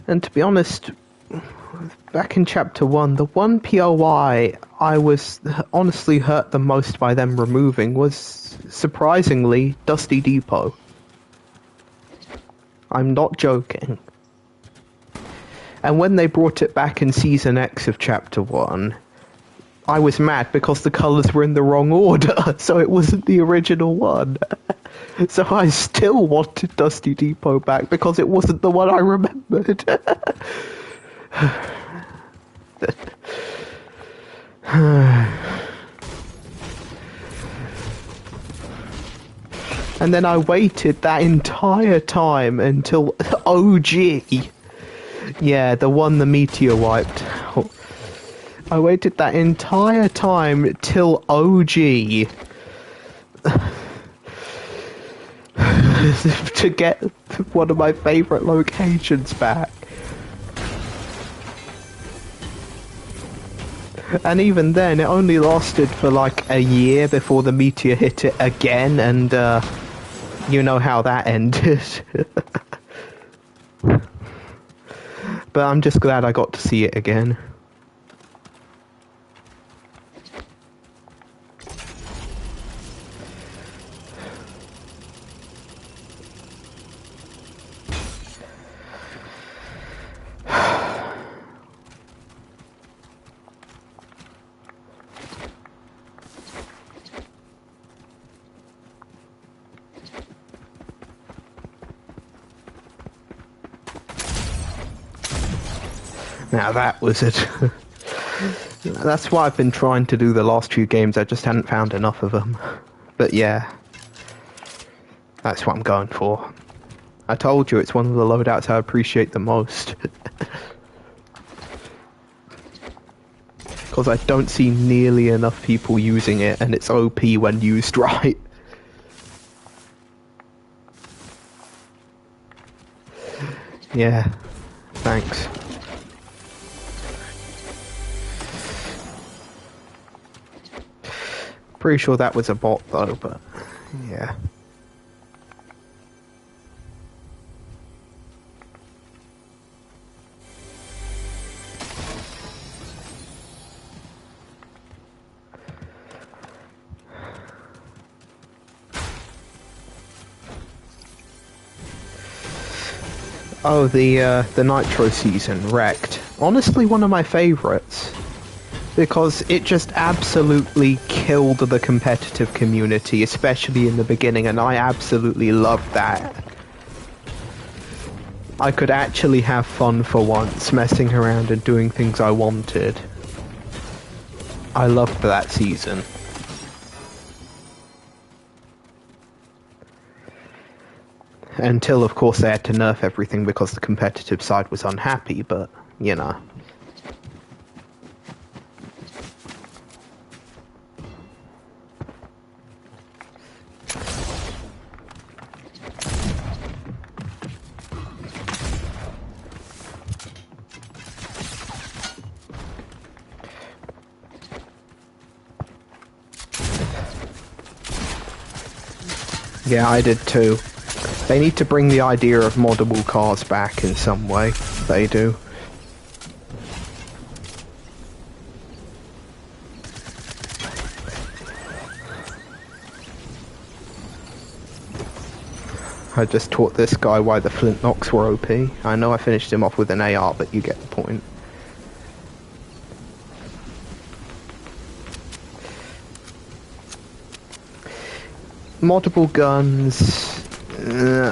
And to be honest, back in Chapter 1, the one POI I was honestly hurt the most by them removing was, surprisingly, Dusty Depot. I'm not joking. And when they brought it back in Season X of Chapter 1, I was mad because the colours were in the wrong order, so it wasn't the original one. So I still wanted Dusty Depot back because it wasn't the one I remembered. And then I waited that entire time until OG. Yeah, the one the meteor wiped out. I waited that entire time till OG to get one of my favourite locations back. And even then, it only lasted for like a year before the meteor hit it again, and you know how that ended. But I'm just glad I got to see it again. Now that was it. That's why I've been trying to do the last few games, I just hadn't found enough of them. But yeah, that's what I'm going for. I told you it's one of the loadouts I appreciate the most. Because I don't see nearly enough people using it, and it's OP when used right. Yeah, thanks. Pretty sure that was a bot though, but yeah. Oh, the Nitro season, Wrecked. Honestly, one of my favorites. Because it just absolutely killed the competitive community, especially in the beginning, and I absolutely loved that. I could actually have fun for once, messing around and doing things I wanted. I loved that season. Until, of course, they had to nerf everything because the competitive side was unhappy, but, you know. Yeah, I did too. They need to bring the idea of moddable cars back in some way. They do. I just taught this guy why the flintlocks were OP. I know I finished him off with an AR, but you get the point. Moddable guns...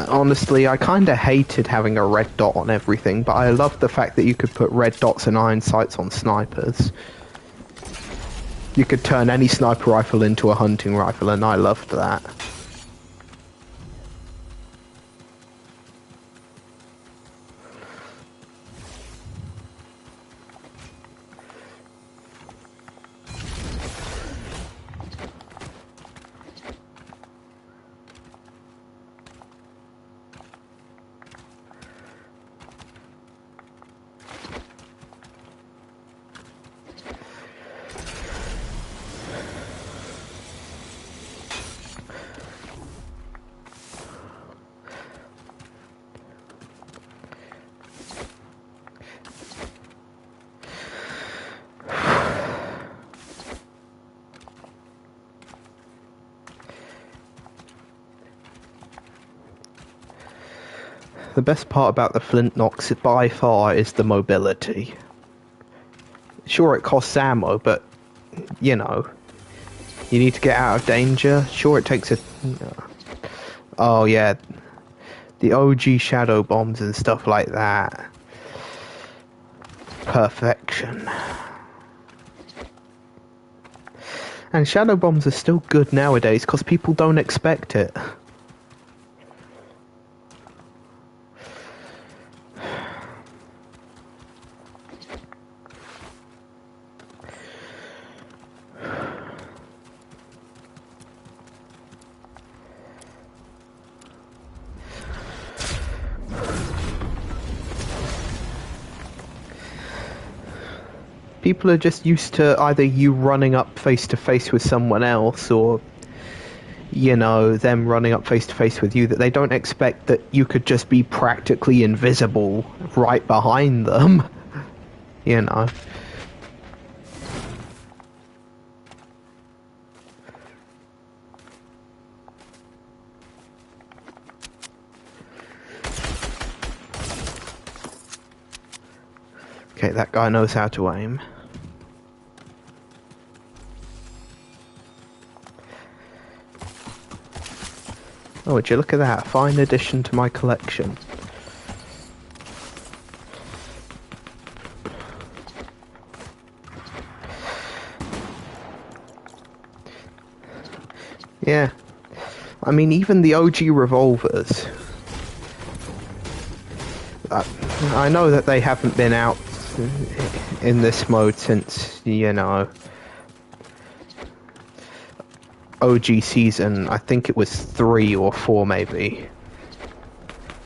honestly, I kinda hated having a red dot on everything, but I loved the fact that you could put red dots and iron sights on snipers. You could turn any sniper rifle into a hunting rifle, and I loved that. The best part about the flintlocks by far is the mobility. Sure, it costs ammo, but, you know, you need to get out of danger. Sure, it takes a... Oh, yeah. The OG shadow bombs and stuff like that. Perfection. And shadow bombs are still good nowadays because people don't expect it. People are just used to either you running up face to face with someone else, or them running up face to face with you, that they don't expect that you could just be practically invisible right behind them. you know. Okay, that guy knows how to aim. Oh, would you look at that? Fine addition to my collection. Yeah. I mean, even the OG revolvers. I know that they haven't been out in this mode since, OG season, I think it was 3 or 4 maybe.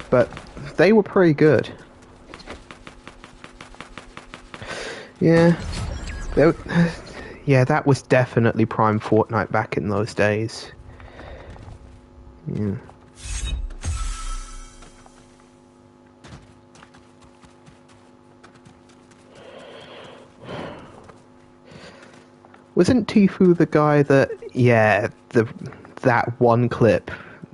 But they were pretty good. Yeah. Yeah, that was definitely prime Fortnite back in those days. Yeah. Wasn't Tifu the guy that, that one clip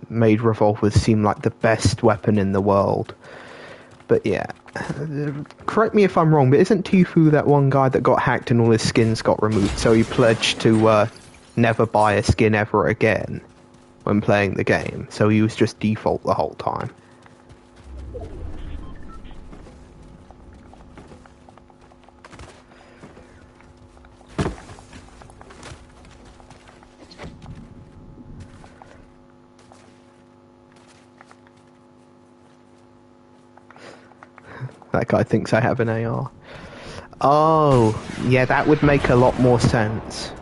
made revolvers seem like the best weapon in the world? But yeah, correct me if I'm wrong, but isn't Tifu that one guy that got hacked and all his skins got removed, so he pledged to never buy a skin ever again when playing the game, so he was just default the whole time? That guy thinks I have an AR. Oh, yeah, that would make a lot more sense.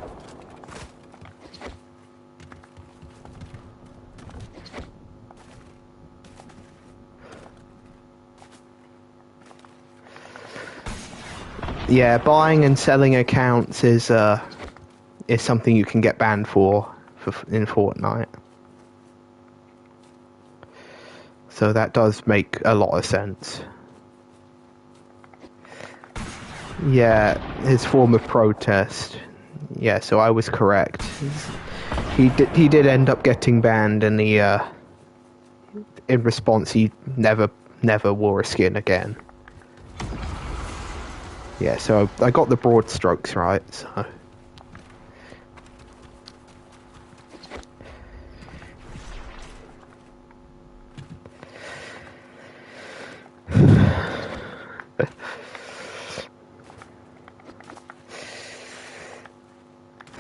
Yeah, buying and selling accounts is something you can get banned for in Fortnite. So that does make a lot of sense. Yeah, his form of protest. Yeah, so I was correct. He did end up getting banned, and in response he never wore a skin again. Yeah, so I got the broad strokes right, so.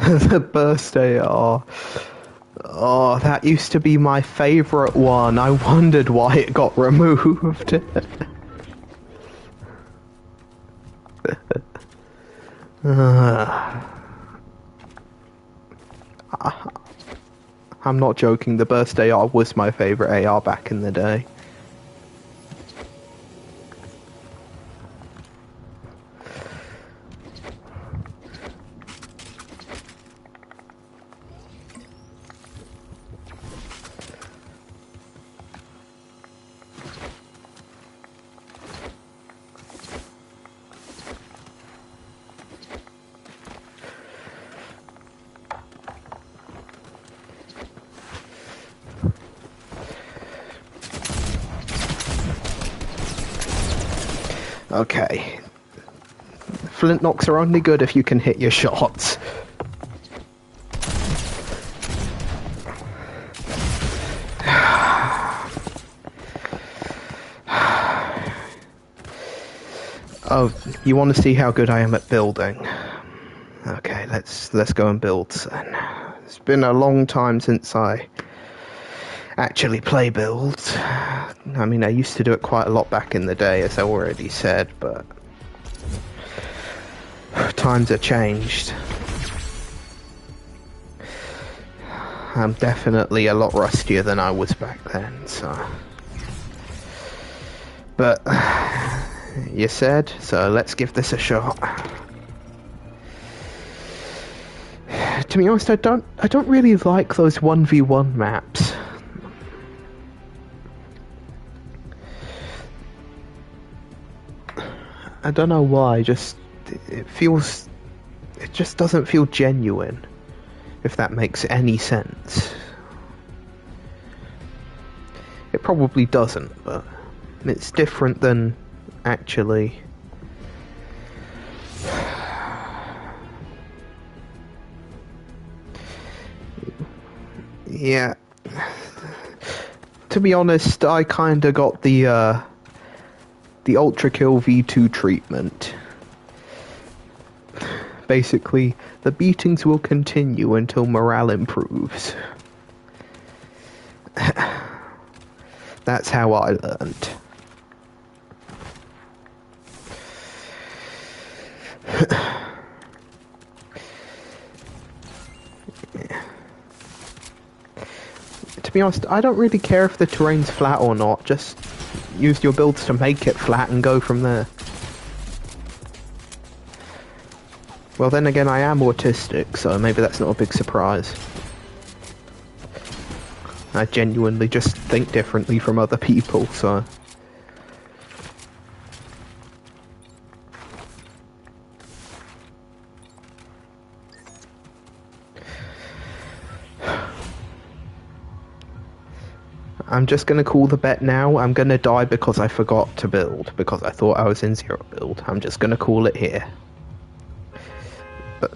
The burst AR. Oh, that used to be my favourite one. I wondered why it got removed. I'm not joking, the burst AR was my favourite AR back in the day. Okay. Flintlocks are only good if you can hit your shots. Oh, you want to see how good I am at building? Okay, let's go and build then. It's been a long time since I actually play builds. I mean, I used to do it quite a lot back in the day, as I already said, but times have changed. I'm definitely a lot rustier than I was back then, so. But you said, so let's give this a shot. To be honest, I don't really like those 1v1 maps. I don't know why, it just doesn't feel genuine, if that makes any sense. It probably doesn't, but it's different than actually. Yeah. To be honest, I kinda got the Ultra Kill V2 treatment. Basically, the beatings will continue until morale improves. That's how I learned. To be honest, I don't really care if the terrain's flat or not, just use your builds to make it flat and go from there. Well, then again, I am autistic, so maybe that's not a big surprise. I genuinely just think differently from other people, so... I'm just gonna call the bet now. I'm gonna die because I forgot to build, because I thought I was in zero build. I'm just gonna call it here. But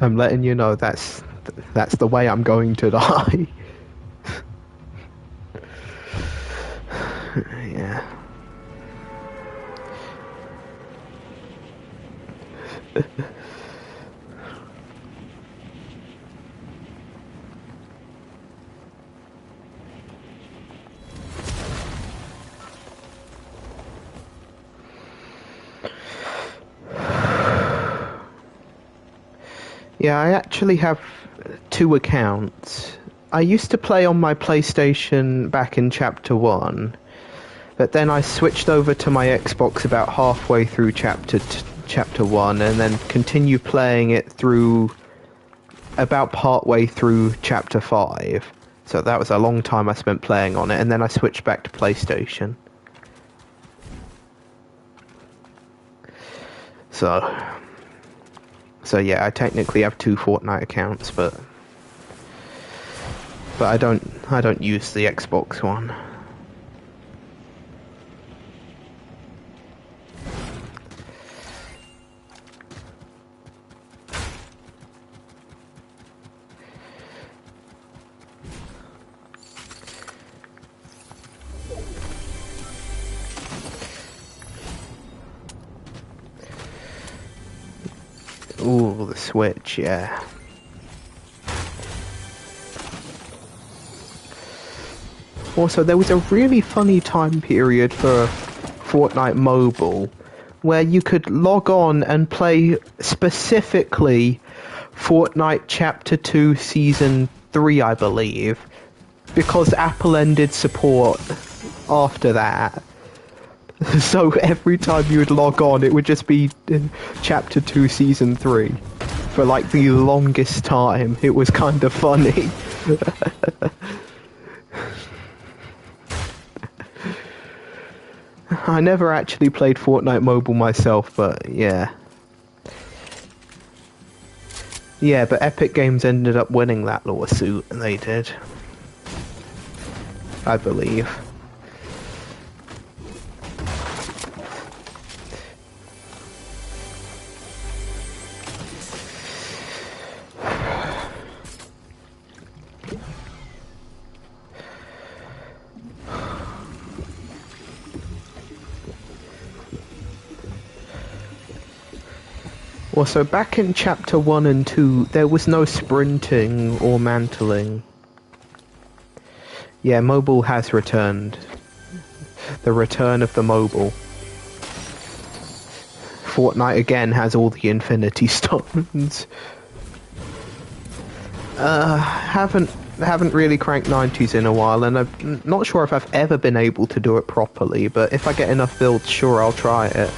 I'm letting you know that's the way I'm going to die. Yeah. Yeah, I actually have 2 accounts. I used to play on my PlayStation back in Chapter 1, but then I switched over to my Xbox about halfway through Chapter 1, and then continued playing it through about partway through Chapter 5. So that was a long time I spent playing on it, and then I switched back to PlayStation. So yeah, I technically have 2 Fortnite accounts, but I don't use the Xbox one. Ooh, the Switch, yeah. Also, there was a really funny time period for Fortnite Mobile where you could log on and play specifically Fortnite Chapter 2 Season 3, I believe, because Apple ended support after that. So every time you would log on, it would just be Chapter 2 Season 3 for like the longest time. It was kind of funny. I never actually played Fortnite Mobile myself, but yeah. Yeah, but Epic Games ended up winning that lawsuit, and they did. I believe. Well, so back in Chapter 1 and 2, there was no sprinting or mantling. Yeah, mobile has returned. The return of the mobile. Fortnite again has all the Infinity Stones. Haven't really cranked 90s in a while, and I'm not sure if I've ever been able to do it properly, but if I get enough builds, sure, I'll try it.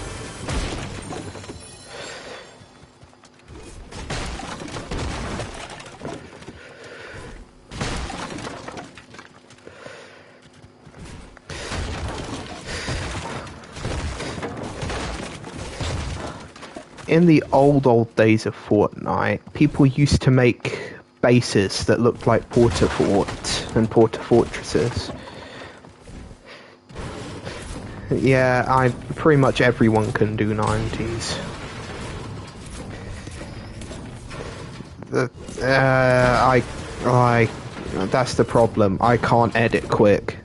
in the old days of Fortnite, people used to make bases that looked like porta forts and porta fortresses. Yeah, pretty much everyone can do 90s. That's the problem. I can't edit quick.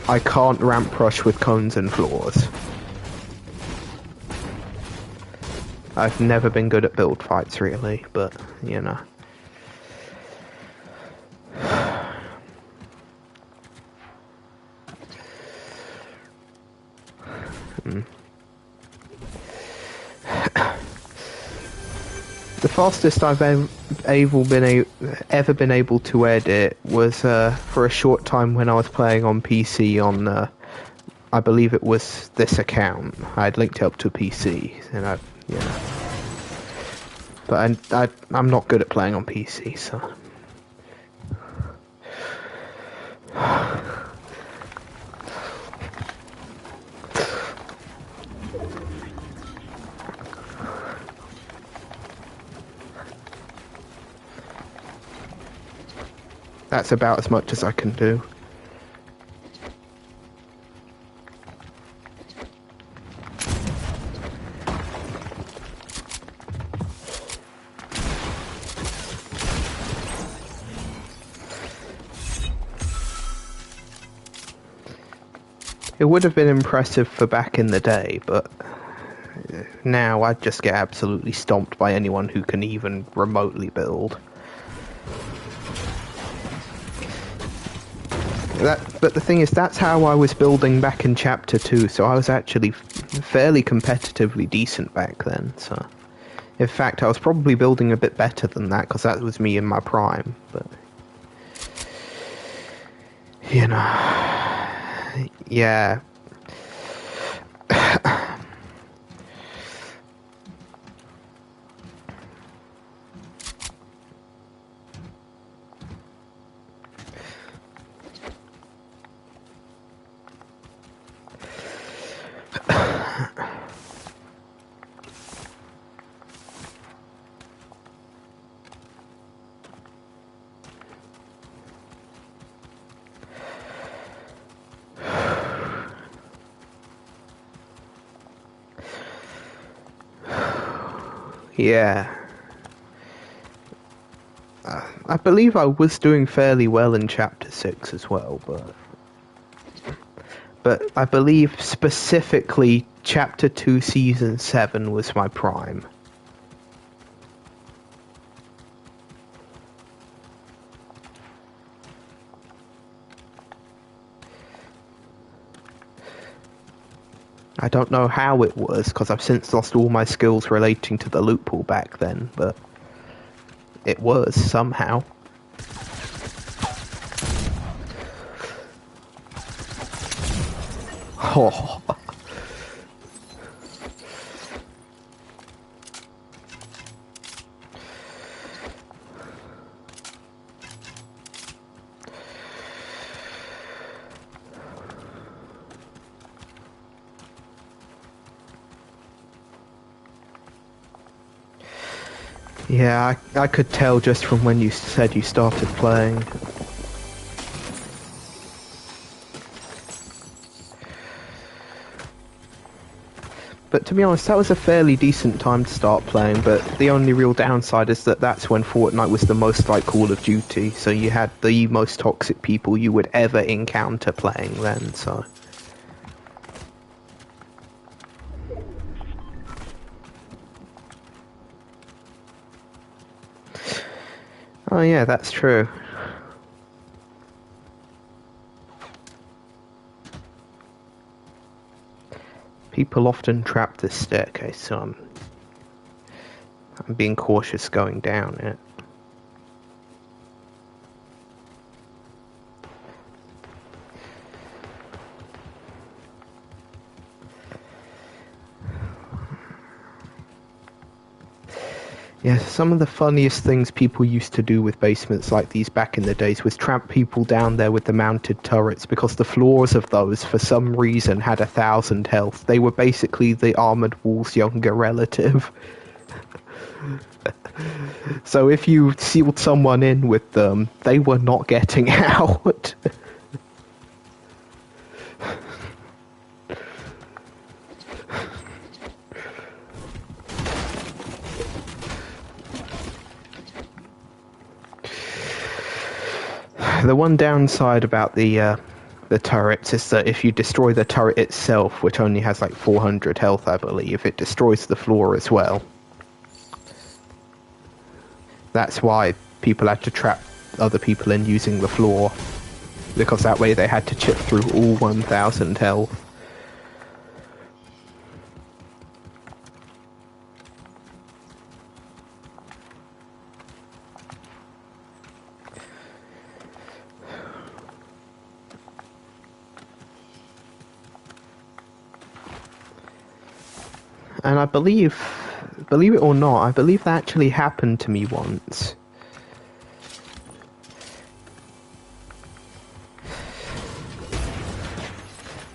I can't ramp rush with cones and floors. I've never been good at build fights, really, but, you know. The fastest I've ever been able to edit was for a short time when I was playing on PC on, I believe it was this account. I'd linked it up to a PC, and yeah. But I'm not good at playing on PC, so. That's about as much as I can do. It would have been impressive for back in the day, but now I'd just get absolutely stomped by anyone who can even remotely build. But the thing is, that's how I was building back in Chapter 2, so I was actually fairly competitively decent back then, so... In fact, I was probably building a bit better than that, because that was me in my prime, but... You know... Yeah... Yeah. I believe I was doing fairly well in Chapter 6 as well, but I believe specifically Chapter 2 Season 7 was my prime. I don't know how it was, because I've since lost all my skills relating to the loot pool back then, but it was, somehow. Oh. Yeah, I could tell just from when you said you started playing. But to be honest, that was a fairly decent time to start playing, but the only real downside is that that's when Fortnite was the most like Call of Duty, so you had the most toxic people you would ever encounter playing then, so... Oh yeah, that's true. People often trap this staircase, so I'm being cautious going down it. Yeah, some of the funniest things people used to do with basements like these back in the days was trap people down there with the mounted turrets because the floors of those, for some reason, had 1,000 health. They were basically the armored wall's younger relative. So if you sealed someone in with them, they were not getting out. The one downside about the turrets is that if you destroy the turret itself, which only has like 400 health, I believe, it destroys the floor as well. That's why people had to trap other people in using the floor, because that way they had to chip through all 1,000 health. And I believe it or not, I believe that actually happened to me once.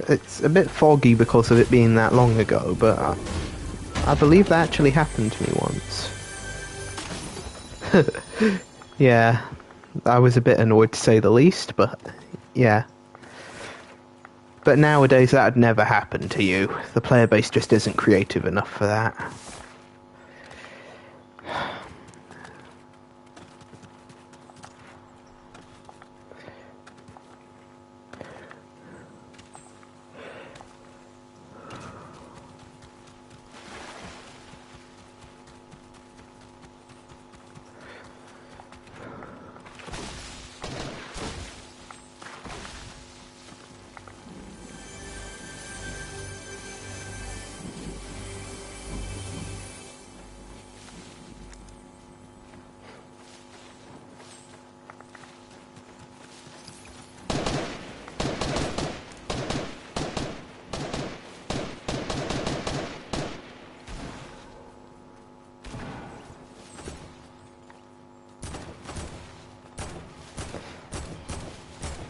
It's a bit foggy because of it being that long ago, but I believe that actually happened to me once. Yeah, I was a bit annoyed to say the least, but yeah. But nowadays that would never happen to you. The player base just isn't creative enough for that.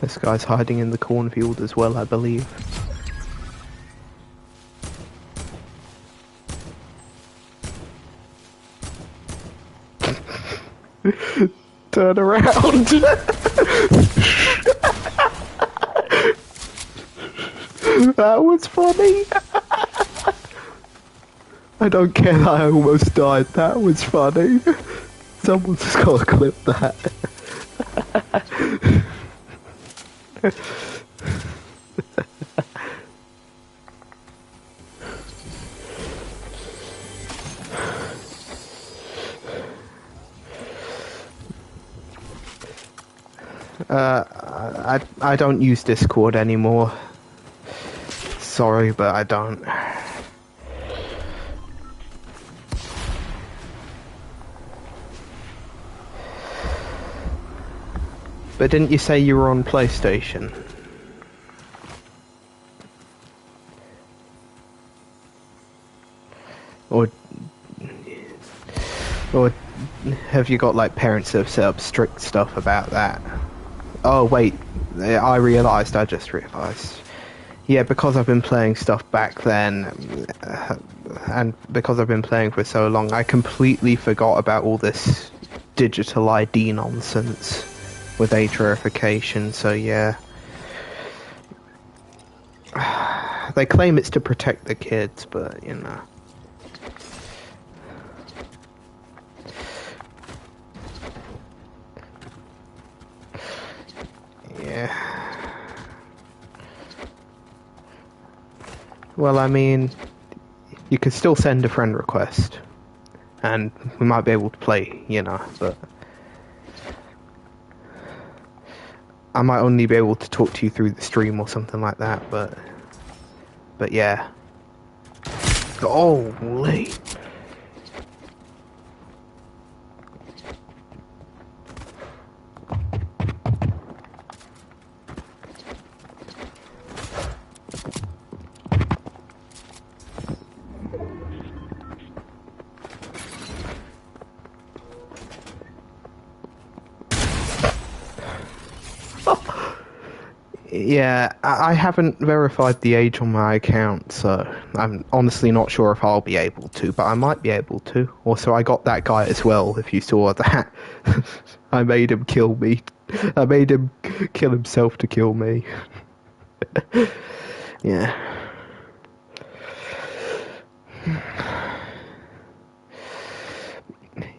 This guy's hiding in the cornfield as well, I believe. Turn around! That was funny! I don't care that I almost died, that was funny. Someone's just gotta clip that. I don't use Discord anymore. Sorry, but I don't. But didn't you say you were on PlayStation? Or have you got like parents that have set up strict stuff about that? Oh wait, I just realised. Yeah, because I've been playing stuff back then, and because I've been playing for so long, I completely forgot about all this digital ID nonsense with age verification, so yeah. They claim it's to protect the kids, but, you know. Yeah. Well, I mean, you could still send a friend request, and we might be able to play, you know, but I might only be able to talk to you through the stream or something like that, but yeah. Holy! Yeah, I haven't verified the age on my account, so I'm honestly not sure if I'll be able to, but I might be able to. Also, I got that guy as well, if you saw that. I made him kill me. I made him kill himself to kill me. Yeah.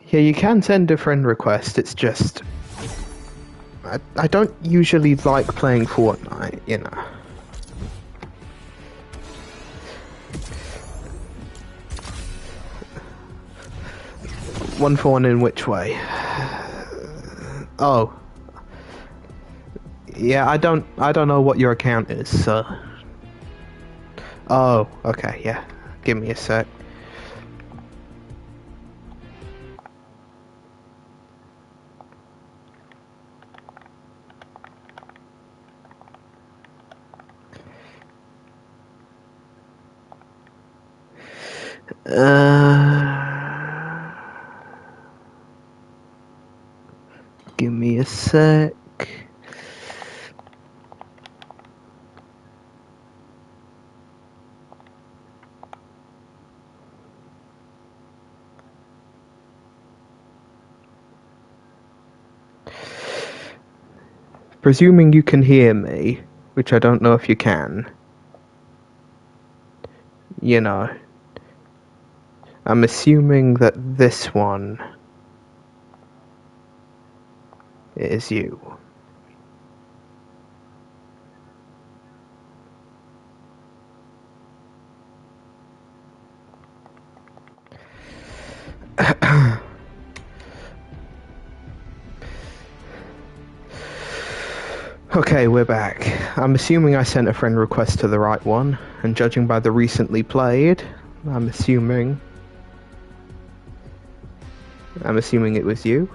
Yeah, you can send a friend request, it's just... I don't usually like playing Fortnite, you know. One for one in which way? Oh. Yeah, I don't know what your account is, so... Oh, okay, yeah. Give me a sec. Give me a sec. Presuming you can hear me, which I don't know if you can, you know, I'm assuming that this one is you. Okay, we're back. I'm assuming I sent a friend request to the right one, and judging by the recently played, I'm assuming it was you.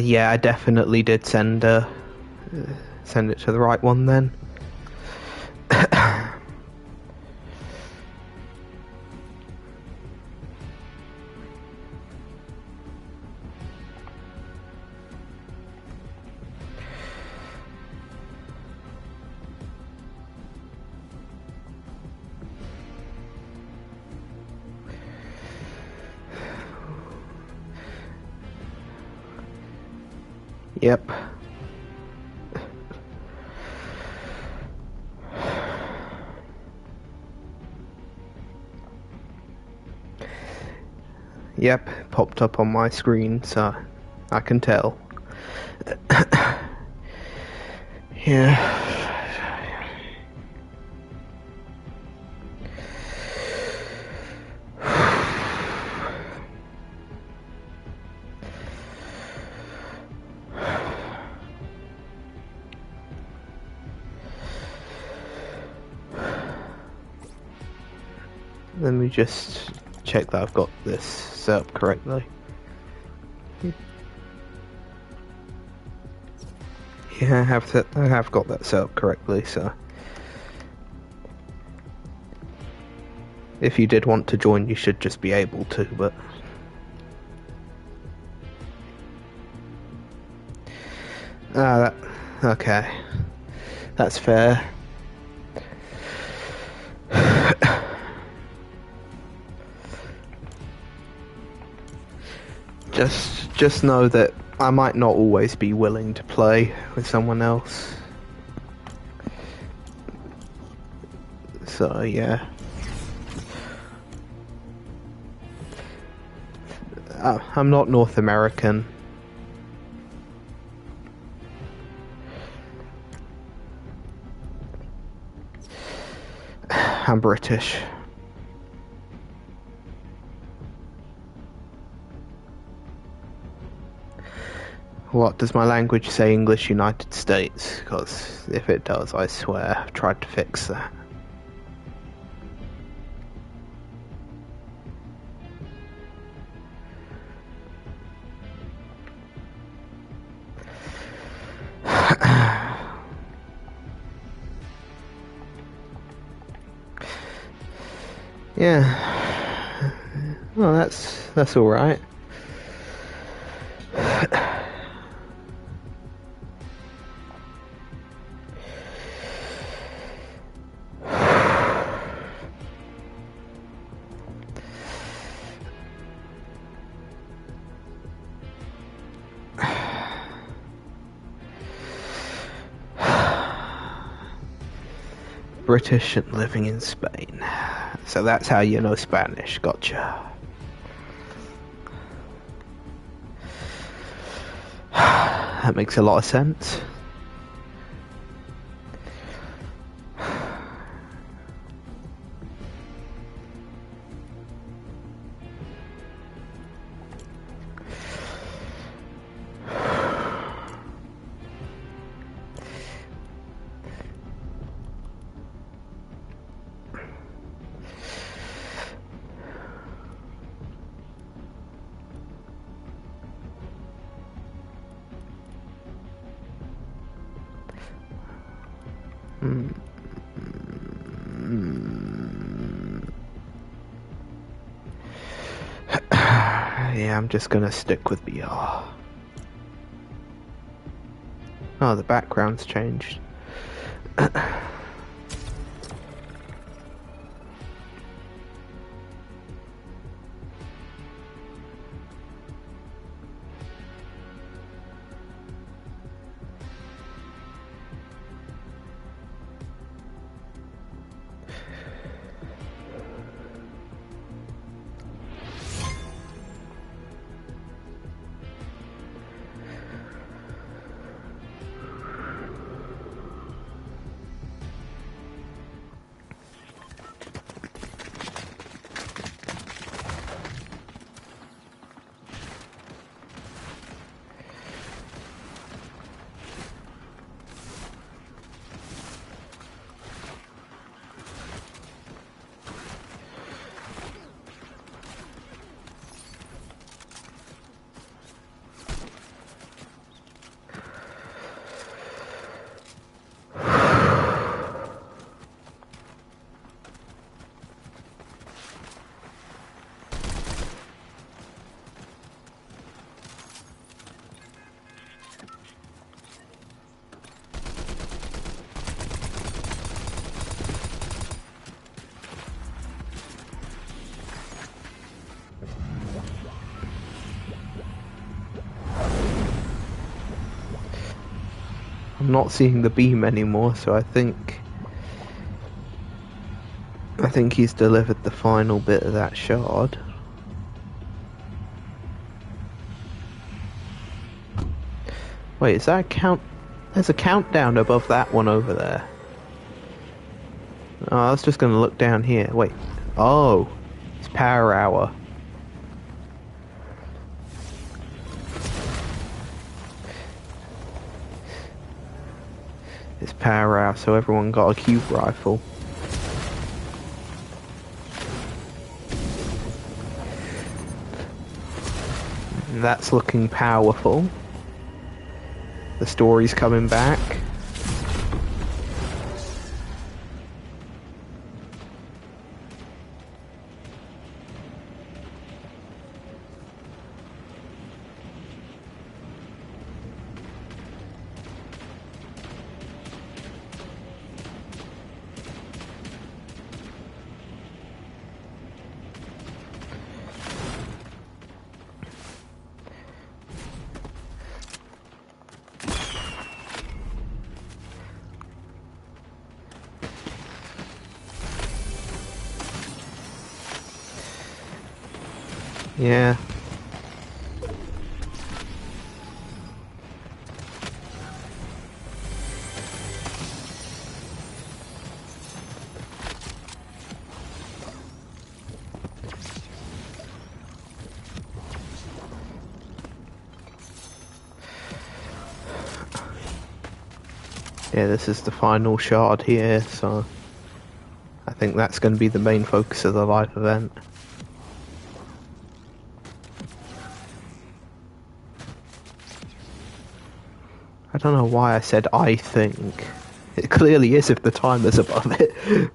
Yeah, I definitely did send it to the right one then. Yep. Yep, popped up on my screen, so I can tell. Yeah. Let me just check that I've got this set up correctly. Yeah, I have got that set up correctly, so if you did want to join, you should just be able to, but okay. That's fair. Just know that I might not always be willing to play with someone else. So yeah. I'm not North American. I'm British. What, does my language say English United States? Because if it does, I swear, I've tried to fix that. Yeah. Well, that's all right. British and living in Spain. So that's how you know Spanish. Gotcha. That makes a lot of sense. Yeah, I'm just gonna stick with BR. Oh, the background's changed. I'm not seeing the beam anymore, so I think he's delivered the final bit of that shard. Wait, is that a count? There's a countdown above that one over there. Oh, I was just gonna look down here. Wait. Oh, it's power hour. It's power hour, so everyone got a cube rifle. And that's looking powerful. The story's coming back. Yeah. Yeah, this is the final shard here, so I think that's going to be the main focus of the live event. I don't know why I said I think. It clearly is if the timer's above it.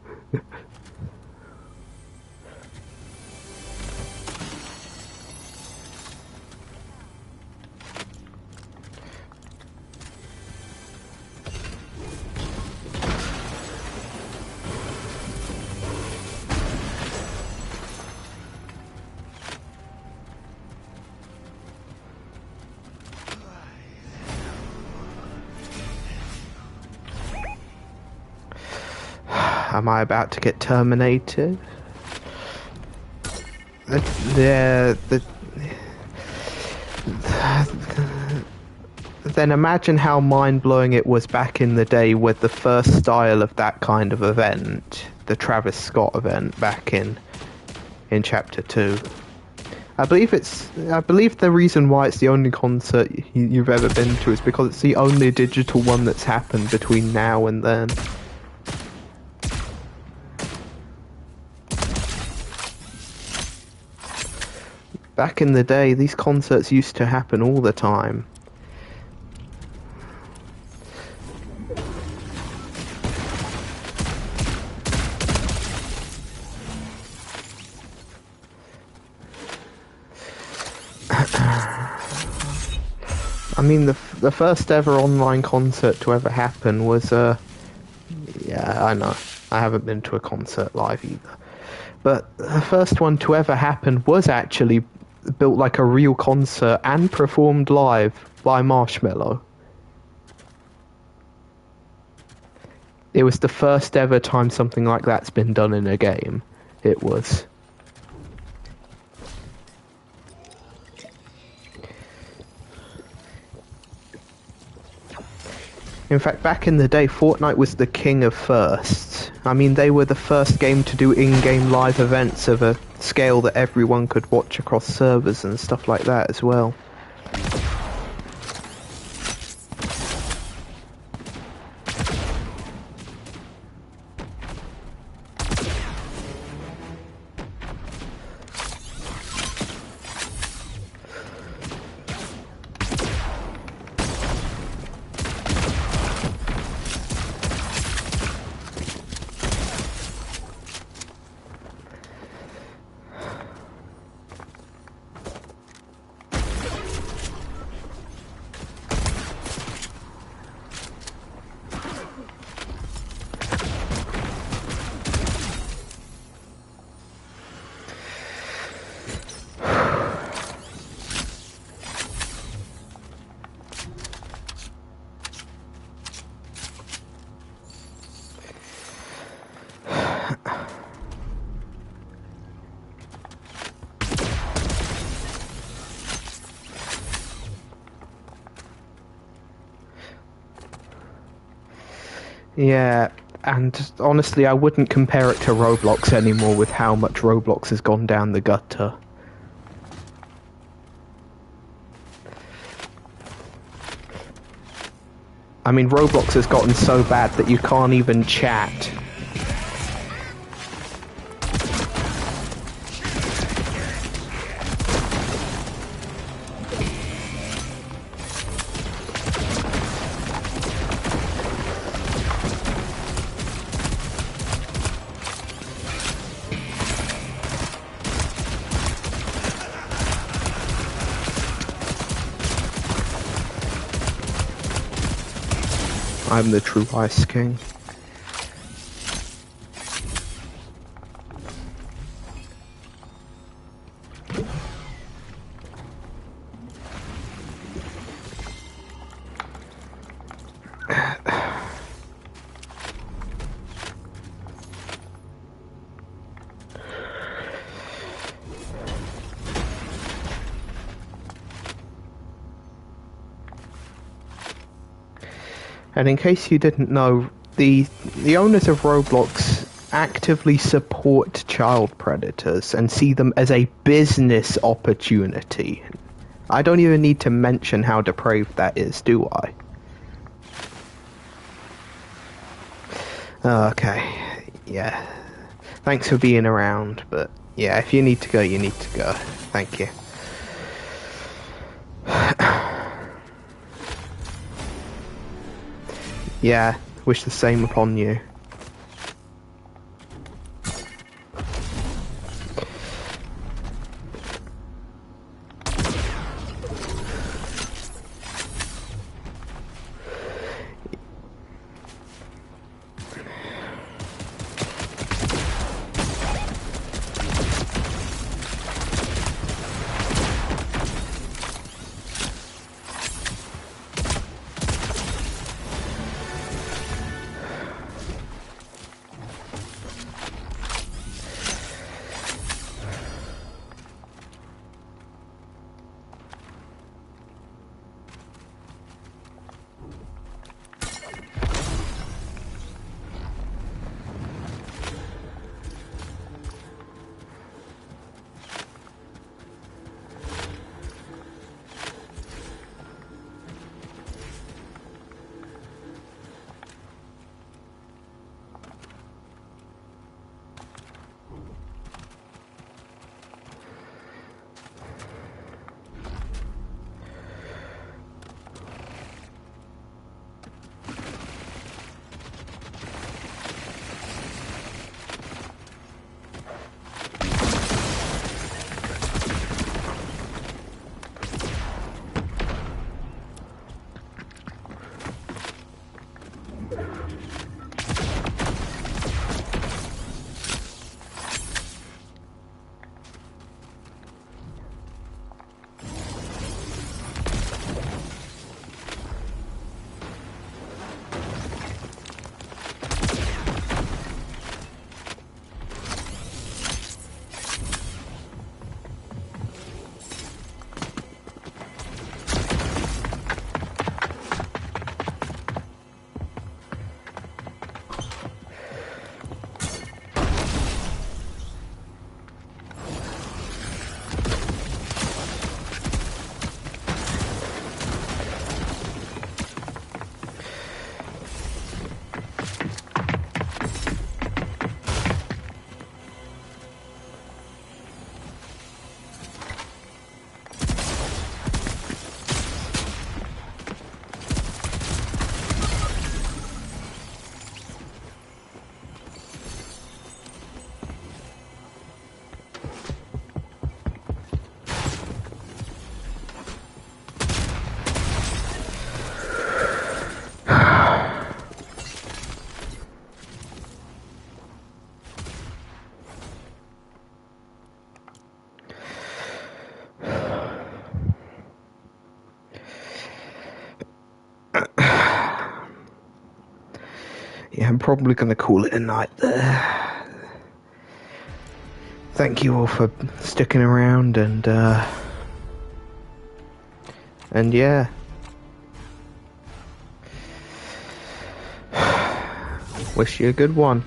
Am I about to get terminated? Yeah, then imagine how mind-blowing it was back in the day with the first style of that kind of event, the Travis Scott event back in Chapter 2. I believe the reason why it's the only concert you've ever been to is because it's the only digital one that's happened between now and then. Back in the day, these concerts used to happen all the time. I mean, the first ever online concert to ever happen was, yeah, I know, I haven't been to a concert live either. But the first one to ever happen was actually built like a real concert and performed live by Marshmello. It was the first ever time something like that's been done in a game. It was. In fact, back in the day, Fortnite was the king of firsts. I mean, they were the first game to do in-game live events of a scale that everyone could watch across servers and stuff like that as well. Yeah, and honestly, I wouldn't compare it to Roblox anymore with how much Roblox has gone down the gutter. I mean, Roblox has gotten so bad that you can't even chat. I'm the true Ice King. And in case you didn't know, the owners of Roblox actively support child predators and see them as a business opportunity. I don't even need to mention how depraved that is, do I? Okay, yeah. Thanks for being around, but yeah, if you need to go, you need to go. Thank you. Yeah, wish the same upon you. yeah, I'm probably going to call it a night there. Thank you all for sticking around, and yeah. Wish you a good one.